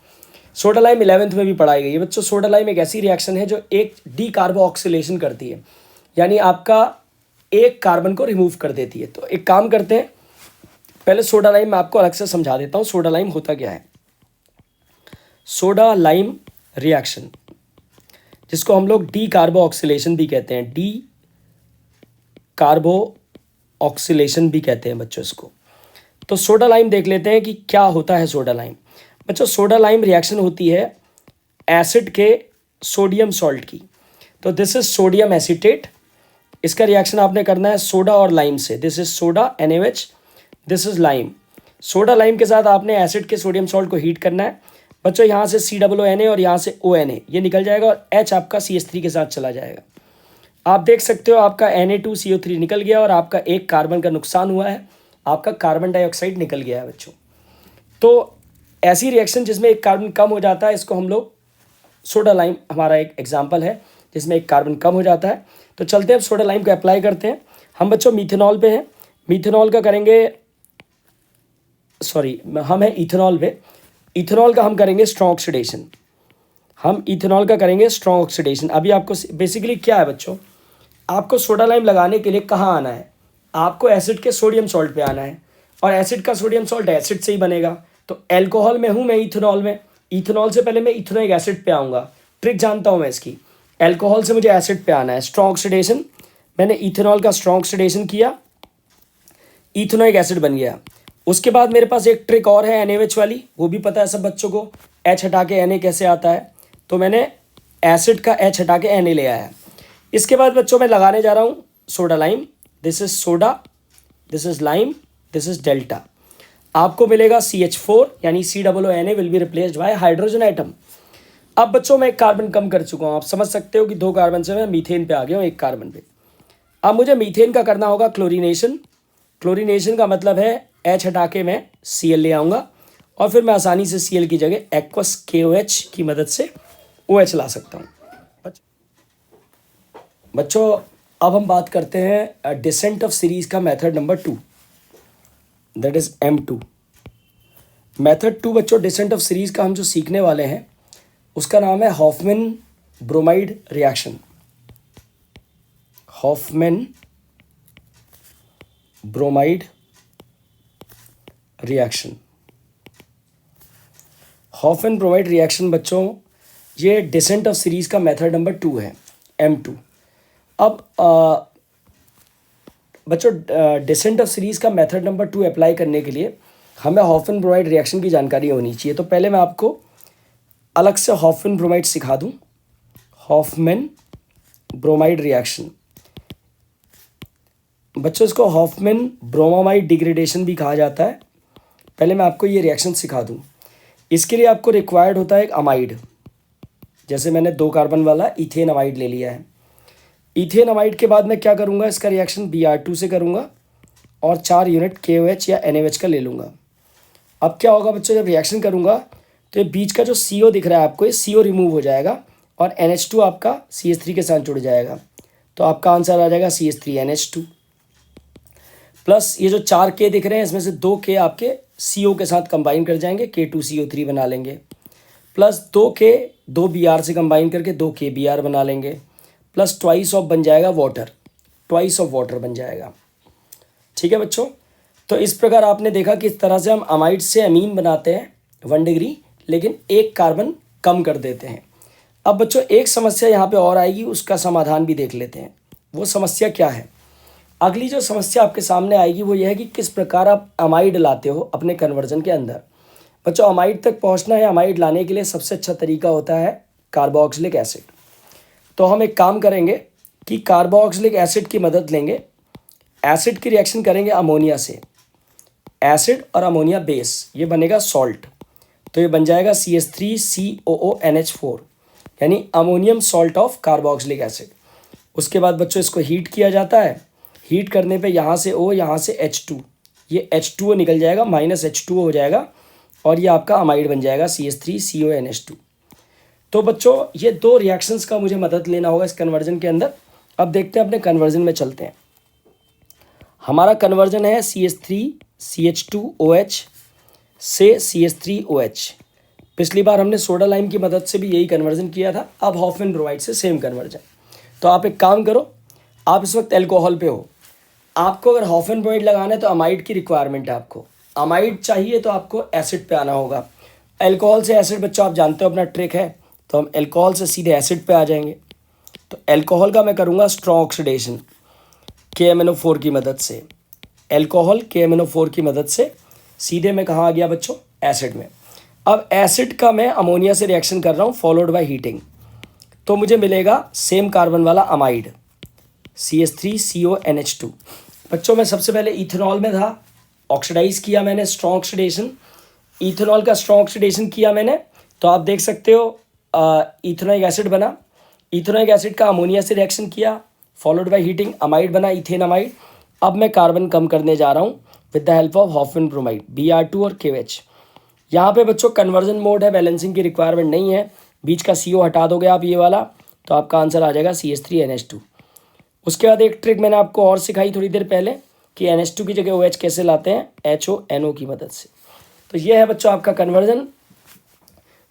Speaker 1: सोडा लाइम 11th में भी पढ़ाई गई है बच्चों। सोडा लाइम एक ऐसी रिएक्शन है जो एक डी कार्बोक्सिलेशन करती है, यानी आपका एक कार्बन को रिमूव कर देती है। तो एक काम करते हैं, पहले सोडा लाइम मैं आपको अलग से समझा देता हूँ सोडा लाइम होता क्या है। सोडा लाइम रिएक्शन जिसको हम लोग डी कार्बो ऑक्सीलेशन भी कहते हैं, डी कार्बो ऑक्सीलेशन भी कहते हैं बच्चों इसको। तो सोडा लाइम देख लेते हैं कि क्या होता है सोडा लाइम। बच्चों सोडा लाइम रिएक्शन होती है एसिड के सोडियम सॉल्ट की। तो दिस इज सोडियम एसीटेट, इसका रिएक्शन आपने करना है सोडा और लाइम से। This is soda NaOH, this is lime. Soda lime के साथ आपने एसिड के सोडियम सॉल्ट को हीट करना है बच्चों। यहाँ से COONA और यहाँ से ONA ये निकल जाएगा और H आपका CH3 के साथ चला जाएगा। आप देख सकते हो आपका Na2CO3 निकल गया और आपका एक कार्बन का नुकसान हुआ है, आपका कार्बन डाइऑक्साइड निकल गया है बच्चों। तो ऐसी रिएक्शन जिसमें एक कार्बन कम हो जाता है, इसको हम लोग सोडा लाइम हमारा एक एग्जाम्पल है जिसमें एक कार्बन कम हो जाता है। तो चलते हैं अब सोडा लाइम को अप्लाई करते हैं। हम बच्चों मीथेनॉल पे हैं, मीथेनॉल का करेंगे, सॉरी हम है इथेनॉल पे। इथेनॉल का हम करेंगे स्ट्रॉन्ग ऑक्सीडेशन, हम इथेनॉल का करेंगे स्ट्रॉन्ग ऑक्सीडेशन। अभी आपको बेसिकली क्या है बच्चों, आपको सोडा लाइम लगाने के लिए कहाँ आना है, आपको एसिड के सोडियम सॉल्ट पे आना है, और एसिड का सोडियम सॉल्ट एसिड से ही बनेगा। तो एल्कोहल में हूँ मैं इथेनॉल में, इथेनॉल से पहले मैं इथेनोइक एसिड पे आऊँगा। ट्रिक जानता हूँ मैं इसकी, एल्कोहल से मुझे एसिड पे आना है। स्ट्रॉन्ग ऑक्सीडेशन, मैंने इथेनॉल का स्ट्रॉन्ग ऑक्सीडेशन किया, इथेनोइक एसिड बन गया। उसके बाद मेरे पास एक ट्रिक और है NaOH वाली, वो भी पता है सब बच्चों को, H हटा के Na कैसे आता है। तो मैंने एसिड का H हटा के Na ले आया। इसके बाद बच्चों मैं लगाने जा रहा हूँ soda lime. This is soda, this is lime, this is delta. आपको मिलेगा CH4 यानी COONA will be replaced by hydrogen atom. अब बच्चों मैं एक कार्बन कम कर चुका हूँ, आप समझ सकते हो कि 2 कार्बन से मैं मीथेन पे आ गया हूँ 1 कार्बन पे। अब मुझे मीथेन का करना होगा क्लोरीनेशन। क्लोरीनेशन का मतलब है H हटा के मैं Cl ले आऊँगा, और फिर मैं आसानी से Cl की जगह एक्वस KOH की मदद से OH ला सकता हूँ। बच्चों अब हम बात करते हैं डिसेंट ऑफ सीरीज़ का method number 2, that is M2। Method 2 बच्चों डिसेंट ऑफ सीरीज़ का हम जो सीखने वाले हैं उसका नाम है Hoffmann bromide reaction. Hoffmann bromide reaction, Hoffmann bromide reaction बच्चों ये डिसेंट ऑफ सीरीज़ का मेथड नंबर 2 है, M2। अब बच्चों डिसेंट ऑफ सीरीज़ का मेथड नंबर 2 अप्लाई करने के लिए हमें हॉफमैन ब्रोमाइड रिएक्शन की जानकारी होनी चाहिए। तो पहले मैं आपको अलग से हॉफमैन ब्रोमाइड सिखा दूं। हॉफमैन ब्रोमाइड रिएक्शन बच्चों इसको हॉफमैन ब्रोमामाइड डिग्रेडेशन भी कहा जाता है। पहले मैं आपको ये रिएक्शन सिखा दूं। इसके लिए आपको रिक्वायर्ड होता है एक अमाइड, जैसे मैंने 2 कार्बन वाला इथेन अमाइड ले लिया है। इथेन अमाइड के बाद मैं क्या करूँगा, इसका रिएक्शन Br2 से करूँगा और 4 यूनिट KOH या NaOH का ले लूँगा। अब क्या होगा बच्चों, जब रिएक्शन करूँगा तो ये बीच का जो CO दिख रहा है आपको, ये CO रिमूव हो जाएगा और NH2 आपका CH3 के साथ जुड़ जाएगा। तो आपका आंसर आ जाएगा CH3NH2 प्लस ये जो 4 K दिख रहे हैं इसमें से 2 K आपके CO के साथ कंबाइन कर जाएंगे, K2CO3 बना लेंगे, प्लस 2 K 2 Br से कंबाइन करके 2 KBr बना लेंगे, प्लस ट्वाइस ऑफ बन जाएगा वाटर, ट्वाइस ऑफ वाटर बन जाएगा। ठीक है बच्चों, तो इस प्रकार आपने देखा कि इस तरह से हम अमाइड से अमीन बनाते हैं 1 डिग्री, लेकिन 1 कार्बन कम कर देते हैं। अब बच्चों एक समस्या यहाँ पे और आएगी, उसका समाधान भी देख लेते हैं। वो समस्या क्या है, अगली जो समस्या आपके सामने आएगी वो यह है कि किस प्रकार आप अमाइड लाते हो अपने कन्वर्जन के अंदर। बच्चों अमाइड तक पहुँचना है, अमाइड लाने के लिए सबसे अच्छा तरीका होता है कार्बोक्सिलिक एसिड। तो हम एक काम करेंगे कि कार्बोक्सिलिक एसिड की मदद लेंगे, एसिड की रिएक्शन करेंगे अमोनिया से, एसिड और अमोनिया बेस, ये बनेगा सॉल्ट। तो ये बन जाएगा CH3COONH4 यानी ammonium salt of carboxylic acid. उसके बाद बच्चों इसको हीट किया जाता है, हीट करने पे यहाँ से O, यहाँ से H2, ये H2O निकल जाएगा, -H2O हो जाएगा और ये आपका अमाइड बन जाएगा CH3CONH2। तो बच्चों ये 2 रिएक्शंस का मुझे मदद लेना होगा इस कन्वर्जन के अंदर। अब देखते हैं अपने कन्वर्जन में चलते हैं। हमारा कन्वर्जन है CH3CH2OH से CH3OH। पिछली बार हमने सोडा लाइम की मदद से भी यही कन्वर्जन किया था, अब हॉफमैन ब्रोमाइड से सेम कन्वर्जन। तो आप एक काम करो, आप इस वक्त एल्कोहल पे हो, आपको अगर हॉफमैन ब्रोमाइड लगाना है तो अमाइड की रिक्वायरमेंट है, आपको अमाइड चाहिए तो आपको एसिड पे आना होगा। एल्कोहल से एसिड बच्चों आप जानते हो अपना ट्रिक है, तो हम एल्कोहल से सीधे एसिड पे आ जाएंगे। तो एल्कोहल का मैं करूँगा स्ट्रॉन्ग ऑक्सीडेशन KMnO4 की मदद से, एल्कोहल KMnO4 की मदद से सीधे मैं कहाँ आ गया बच्चों, एसिड में। अब एसिड का मैं अमोनिया से रिएक्शन कर रहा हूँ फॉलोड बाय हीटिंग, तो मुझे मिलेगा सेम कार्बन वाला अमाइड CH3CONH2। बच्चों मैं सबसे पहले इथेनॉल में था, ऑक्सीडाइज किया मैंने, स्ट्रॉन्ग ऑक्सीडेशन, इथेनॉल का स्ट्रॉन्ग ऑक्सीडेशन किया मैंने। तो आप देख सकते हो इथेनोइक एसिड बना, इथेनोइक एसिड का अमोनिया से रिएक्शन किया फॉलोड बाय हीटिंग, अमाइड बना इथेन अमाइड। अब मैं कार्बन कम करने जा रहा हूँ with the help of Hoffmann bromide Br2 और KOH। यहाँ पे बच्चों कन्वर्जन मोड है, बैलेंसिंग की रिक्वायरमेंट नहीं है। बीच का CO हटा दोगे आप ये वाला, तो आपका आंसर आ जाएगा CH3NH2। उसके बाद एक ट्रिक मैंने आपको और सिखाई थोड़ी देर पहले कि NH2 की जगह OH कैसे लाते हैं, HONO की मदद से। तो ये है बच्चों आपका कन्वर्जन,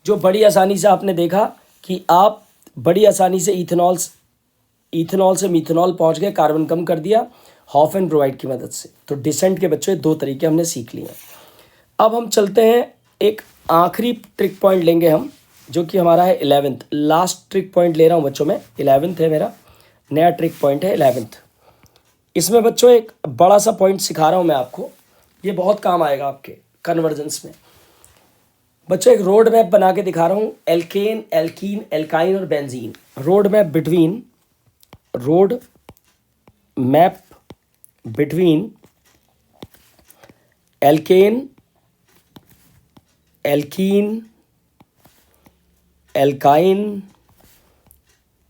Speaker 1: जो बड़ी आसानी से आपने देखा कि आप बड़ी आसानी से इथेनॉल से मिथेनॉल पहुंच गए, कार्बन कम कर दिया हॉफ एंड ब्रोमाइड की मदद से। तो डिसेंट के बच्चों 2 तरीके हमने सीख लिए हैं। अब हम चलते हैं, एक आखिरी ट्रिक पॉइंट लेंगे हम, जो कि हमारा है 11th। लास्ट ट्रिक पॉइंट ले रहा हूँ बच्चों मैं, 11th है मेरा, नया ट्रिक पॉइंट है 11th। इसमें बच्चों एक बड़ा सा पॉइंट सिखा रहा हूँ मैं आपको, ये बहुत काम आएगा आपके कन्वर्जेंस में। बच्चों एक रोड मैप बना के दिखा रहा हूँ, एल्केन, एल्कीन, एल्काइन और benzene. Road map between alkane, alkene, alkyne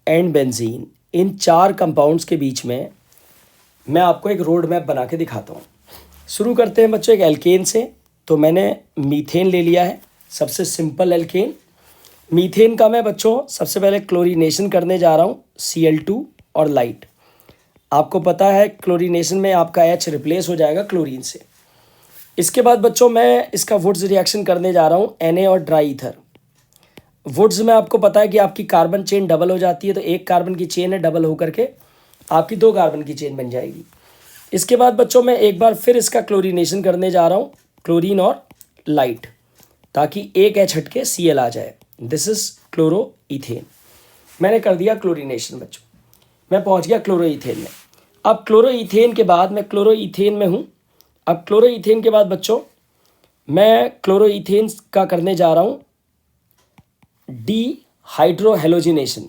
Speaker 1: and benzene, इन 4 कंपाउंड्स के बीच में मैं आपको एक रोड मैप बना के दिखाता हूँ। शुरू करते हैं बच्चों एक एल्केन से। तो मैंने मीथेन ले लिया है, सबसे सिंपल एल्केन। मीथेन का मैं बच्चों सबसे पहले क्लोरीनेशन करने जा रहा हूँ, Cl2 और लाइट। आपको पता है क्लोरीनेशन में आपका H रिप्लेस हो जाएगा क्लोरीन से। इसके बाद बच्चों मैं इसका वुड्स रिएक्शन करने जा रहा हूँ, Na और ड्राई ईथर। वुड्स में आपको पता है कि आपकी कार्बन चेन डबल हो जाती है, तो एक कार्बन की चेन है, डबल होकर के आपकी 2 कार्बन की चेन बन जाएगी। इसके बाद बच्चों मैं एक बार फिर इसका क्लोरीनेशन करने जा रहा हूँ, क्लोरीन और लाइट, ताकि एक H हट के Cl आ जाए। This is क्लोरोईथेन। मैंने कर दिया क्लोरीनेशन बच्चों, मैं पहुंच गया क्लोरोईथेन में। अब क्लोरोईथेन के बाद मैं क्लोरोईथेन में हूँ। अब क्लोरोईथेन के बाद बच्चों मैं क्लोरोईथेन का करने जा रहा हूँ डीहाइड्रोहेलोजिनेशन।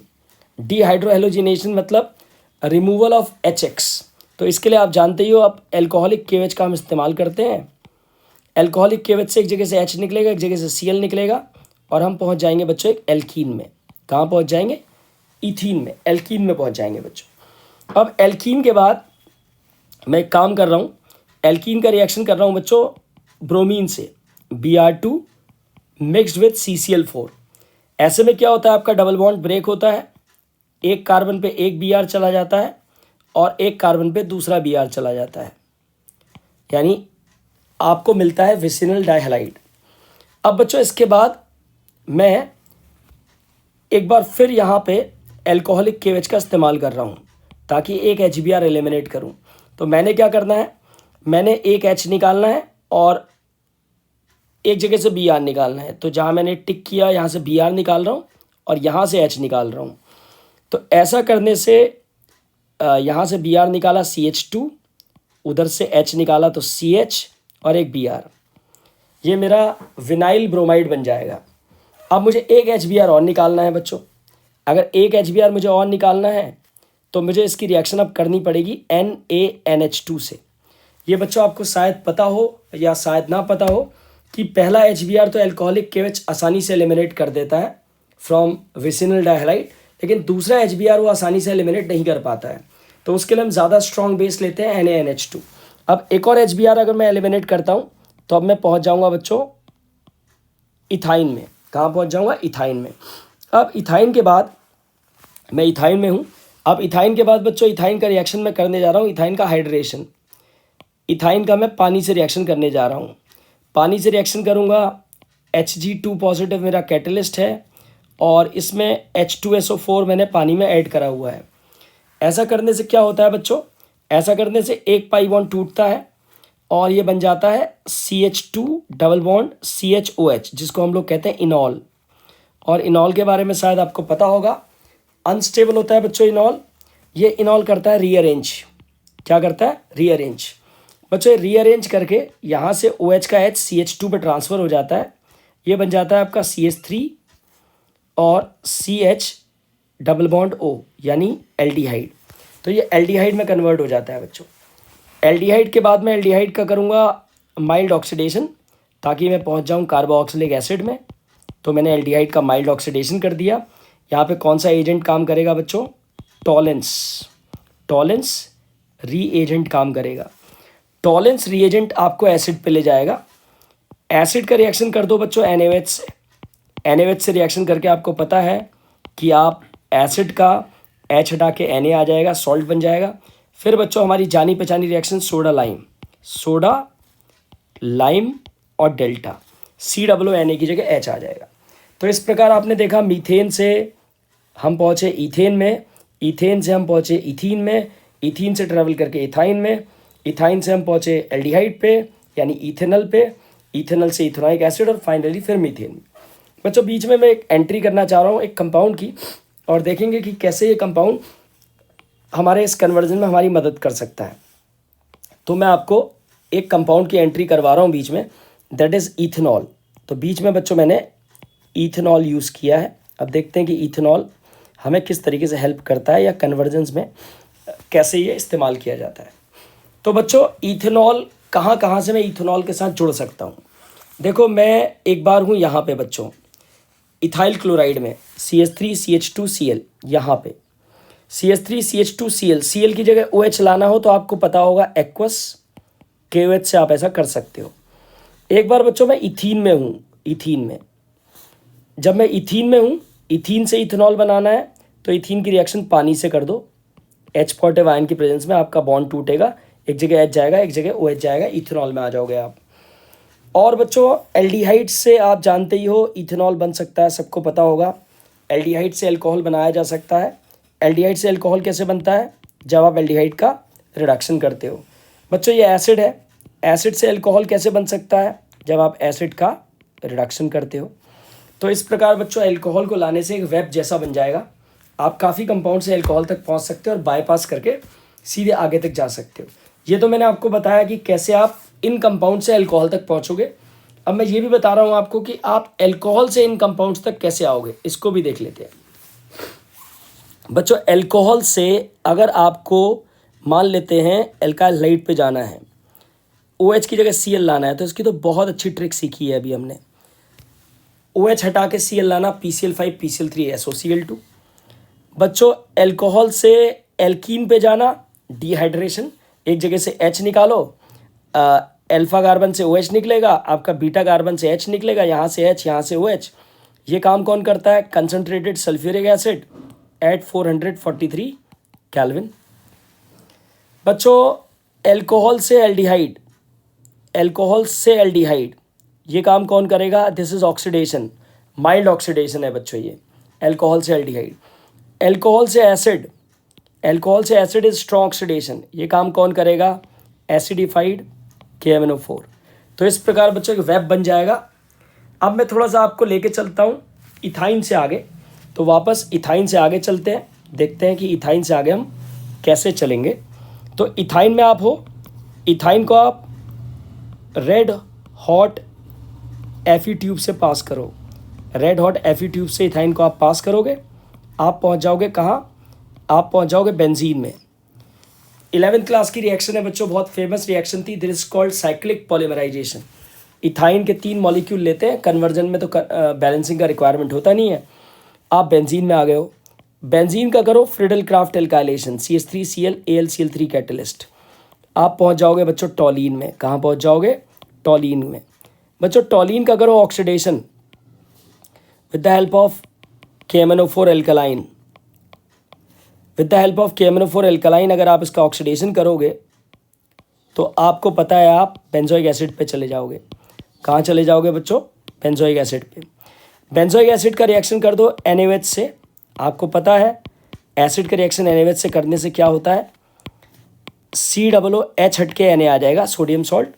Speaker 1: डीहाइड्रोहेलोजिनेशन मतलब रिमूवल ऑफ HX। तो इसके लिए आप जानते ही हो, आप एल्कोहलिक KOH का हम इस्तेमाल करते हैं। एल्कोहलिक KOH से एक जगह से H निकलेगा, एक जगह से Cl निकलेगा, और हम पहुंच जाएंगे बच्चों एक एल्कीन में। कहाँ पहुंच जाएंगे? इथीन में, एल्कीन में पहुंच जाएंगे बच्चों। अब एल्कीन के बाद मैं एक काम कर रहा हूँ, एल्कीन का रिएक्शन कर रहा हूँ बच्चों ब्रोमीन से, Br2 मिक्स्ड विथ CCl4। ऐसे में क्या होता है, आपका डबल बॉन्ड ब्रेक होता है, एक कार्बन पे एक Br चला जाता है और एक कार्बन पे दूसरा Br चला जाता है, यानी आपको मिलता है विसिनल डाइहैलाइड। अब बच्चों इसके बाद मैं एक बार फिर यहाँ पे एल्कोहलिक KOH का इस्तेमाल कर रहा हूँ, ताकि एक HBr एलिमिनेट करूँ। तो मैंने क्या करना है, मैंने एक H निकालना है और एक जगह से Br निकालना है। तो जहाँ मैंने टिक किया, यहाँ से Br निकाल रहा हूँ और यहाँ से H निकाल रहा हूँ। तो ऐसा करने से यहाँ से Br निकाला CH2, उधर से H निकाला तो CH और एक Br, ये मेरा विनाइल ब्रोमाइड बन जाएगा। अब मुझे एक HBr और निकालना है बच्चों। अगर एक HBr मुझे और निकालना है तो मुझे इसकी रिएक्शन अब करनी पड़ेगी NaNH2 से। ये बच्चों आपको शायद पता हो या शायद ना पता हो कि पहला HBr तो एल्कोहलिक KOH आसानी से एलिमिनेट कर देता है फ्रॉम विसिनल डाइहैलाइड, लेकिन दूसरा HBr वो आसानी से एलिमिनेट नहीं कर पाता है। तो उसके लिए हम ज़्यादा स्ट्रॉन्ग बेस लेते हैं NaNH2। अब एक और HBr अगर मैं एलिमिनेट करता हूँ तो अब मैं पहुँच जाऊँगा बच्चों इथाइन में। कहाँ पहुँच जाऊँगा? इथाइन में। अब इथाइन के बाद मैं इथाइन में हूँ। अब इथाइन के बाद बच्चों इथाइन का रिएक्शन मैं करने जा रहा हूँ, इथाइन का हाइड्रेशन। इथाइन का मैं पानी से रिएक्शन करने जा रहा हूँ। पानी से रिएक्शन करूँगा, Hg2 पॉजिटिव मेरा कैटलिस्ट है और इसमें H2SO4 मैंने पानी में ऐड करा हुआ है। ऐसा करने से क्या होता है बच्चों, ऐसा करने से एक पाई बॉन्ड टूटता है और ये बन जाता है CH2 डबल बॉन्ड CHOH, जिसको हम लोग कहते हैं इनॉल। और इनॉल के बारे में शायद आपको पता होगा, अनस्टेबल होता है बच्चों इनॉल। ये इनॉल करता है रीअरेंज। क्या करता है? रीअरेंज। बच्चों रीअरेंज करके यहाँ से OH का H CH2 पे ट्रांसफ़र हो जाता है। ये बन जाता है आपका CH3 और CH डबल बॉन्ड O, यानी एल्डिहाइड। तो ये एल्डिहाइड में कन्वर्ट हो जाता है बच्चों। एल्डिहाइड के बाद मैं एल्डिहाइड का करूँगा माइल्ड ऑक्सीडेशन, ताकि मैं पहुँच जाऊँ कार्बोक्सिलिक एसिड में। तो मैंने एल्डिहाइड का माइल्ड ऑक्सीडेशन कर दिया। यहाँ पे कौन सा एजेंट काम करेगा बच्चों? टॉलेंस। टॉलेंस रीएजेंट काम करेगा। टॉलेंस रीएजेंट आपको एसिड पे ले जाएगा। एसिड का रिएक्शन कर दो बच्चों NaOH से। NaOH से रिएक्शन करके आपको पता है कि आप एसिड का H हटा के Na आ जाएगा, सॉल्ट बन जाएगा। फिर बच्चों हमारी जानी पहचानी रिएक्शन सोडा लाइम और डेल्टा, COONA की जगह H आ जाएगा। तो इस प्रकार आपने देखा मीथेन से हम पहुँचे ईथेन में, ईथेन से हम पहुँचे इथीन में, इथीन से ट्रेवल करके इथाइन में, इथाइन से हम पहुँचे एल्डिहाइड पे यानी इथेनॉल पे, इथेनॉल से इथेनॉइक एसिड और फाइनली फिर मीथेन में। बच्चों बीच में मैं एक एंट्री करना चाह रहा हूँ एक कंपाउंड की, और देखेंगे कि कैसे ये कंपाउंड हमारे इस कन्वर्जन में हमारी मदद कर सकता है। तो मैं आपको एक कंपाउंड की एंट्री करवा रहा हूँ बीच में, दैट इज़ इथेनॉल। तो बीच में बच्चों मैंने इथेनॉल यूज़ किया है। अब देखते हैं कि इथेनॉल हमें किस तरीके से हेल्प करता है या कन्वर्जन्स में कैसे ये इस्तेमाल किया जाता है। तो बच्चों इथेनॉल कहाँ से मैं इथेनॉल के साथ जुड़ सकता हूँ। देखो मैं एक बार हूँ यहाँ पे बच्चों इथाइल क्लोराइड में CH3CH2Cl, यहाँ पे CH3CH2Cl, Cl की जगह OH लाना हो तो आपको पता होगा एक्वस KOH से आप ऐसा कर सकते हो। एक बार बच्चों मैं इथीन में हूँ, इथीन में जब मैं इथीन में हूँ, इथीन से इथेनॉल बनाना है तो इथीन की रिएक्शन पानी से कर दो, H पॉजिटिव आयन की प्रेजेंस में आपका बॉन्ड टूटेगा, एक जगह H जाएगा एक जगह OH जाएगा, इथेनॉल में आ जाओगे आप। और बच्चों एल्डिहाइड से आप जानते ही हो इथेनॉल बन सकता है, सबको पता होगा। एल्डिहाइड से अल्कोहल बनाया जा सकता है। एल्डिहाइड से अल्कोहल कैसे बनता है, जब आप एल्डिहाइड का रिडक्शन करते हो। बच्चों ये एसिड है, एसिड से अल्कोहल कैसे बन सकता है, जब आप एसिड का रिडक्शन करते हो। तो इस प्रकार बच्चों अल्कोहल को लाने से एक वेब जैसा बन जाएगा, आप काफ़ी कंपाउंड से अल्कोहल तक पहुंच सकते हो और बाईपास करके सीधे आगे तक जा सकते हो। ये तो मैंने आपको बताया कि कैसे आप इन कंपाउंड से अल्कोहल तक पहुंचोगे। अब मैं ये भी बता रहा हूं आपको कि आप अल्कोहल से इन कंपाउंड्स तक कैसे आओगे, इसको भी देख लेते हैं। बच्चों अल्कोहल से अगर आपको मान लेते हैं अल्काइल हाइड पे जाना है, OH की जगह Cl लाना है, तो इसकी तो बहुत अच्छी ट्रिक सीखी है अभी हमने। OH हटा के Cl लाना, PCl5 PCl3 SOCl2। बच्चों अल्कोहल से एल्कीन पे जाना, डिहाइड्रेशन, एक जगह से H निकालो, अल्फा कार्बन से OH निकलेगा, आपका बीटा कार्बन से H निकलेगा, यहाँ से H यहाँ से OH। ये काम कौन करता है, concentrated sulphuric acid at 443 kelvin. बच्चों अल्कोहल से एल्डिहाइड, अल्कोहल से एल्डिहाइड, ये काम कौन करेगा, this is oxidation, mild oxidation है बच्चों ये अल्कोहल से एल्डिहाइड। अल्कोहल से एसिड, अल्कोहल से एसिड इज स्ट्रॉन्ग ऑक्सीडेशन, ये काम कौन करेगा, एसिडिफाइड KMnO4। तो इस प्रकार बच्चों एक वेब बन जाएगा। अब मैं थोड़ा सा आपको लेके चलता हूँ इथाइन से आगे, तो वापस इथाइन से आगे चलते हैं, देखते हैं कि इथाइन से आगे हम कैसे चलेंगे। तो इथाइन में आप हो, इथाइन को आप रेड हॉट Fe ट्यूब से पास करो, रेड हॉट Fe ट्यूब से इथाइन को आप पास करोगे, आप पहुंच जाओगे कहाँ, आप पहुंच जाओगे बेंजीन में। 11th क्लास की रिएक्शन है बच्चों, बहुत फेमस रिएक्शन थी, this is called cyclic polymerisation. Ethyne के 3 मॉलिक्यूल लेते हैं, कन्वर्जन में तो बैलेंसिंग का रिक्वायरमेंट होता नहीं है। आप बेंजीन में आ गए हो, बेंजीन का करो Friedel Crafts alkylation, CH3Cl AlCl3 catalyst. आप पहुंच जाओगे बच्चों टॉलीन में, कहाँ पहुंच जाओगे, टॉलीन में। बच्चों टॉलीन का करो oxidation with the help of KMnO4 alkaline, with the help of KMnO4 alkaline अगर आप इसका ऑक्सीडेशन करोगे तो आपको पता है आप बेंजोइक एसिड पे चले जाओगे। कहाँ चले जाओगे बच्चों, बेंजोइक एसिड पे। बेंजोइक एसिड का रिएक्शन कर दो NaOH से, आपको पता है एसिड का रिएक्शन NaOH से करने से क्या होता है, COOH हट के Na आ जाएगा, सोडियम सॉल्ट।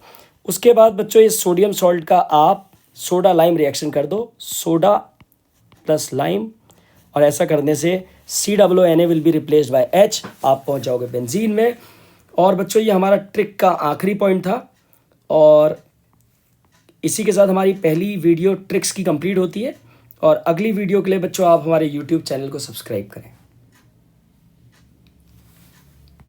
Speaker 1: उसके बाद बच्चों इस सोडियम सॉल्ट का आप सोडा लाइम रिएक्शन कर दो, सोडा प्लस लाइम, और ऐसा करने से COONA will be replaced by H, आप पहुंच जाओगे बेंजीन में। और बच्चों ये हमारा ट्रिक का आखिरी पॉइंट था, और इसी के साथ हमारी पहली वीडियो ट्रिक्स की कंप्लीट होती है। और अगली वीडियो के लिए बच्चों आप हमारे YouTube चैनल को सब्सक्राइब करें।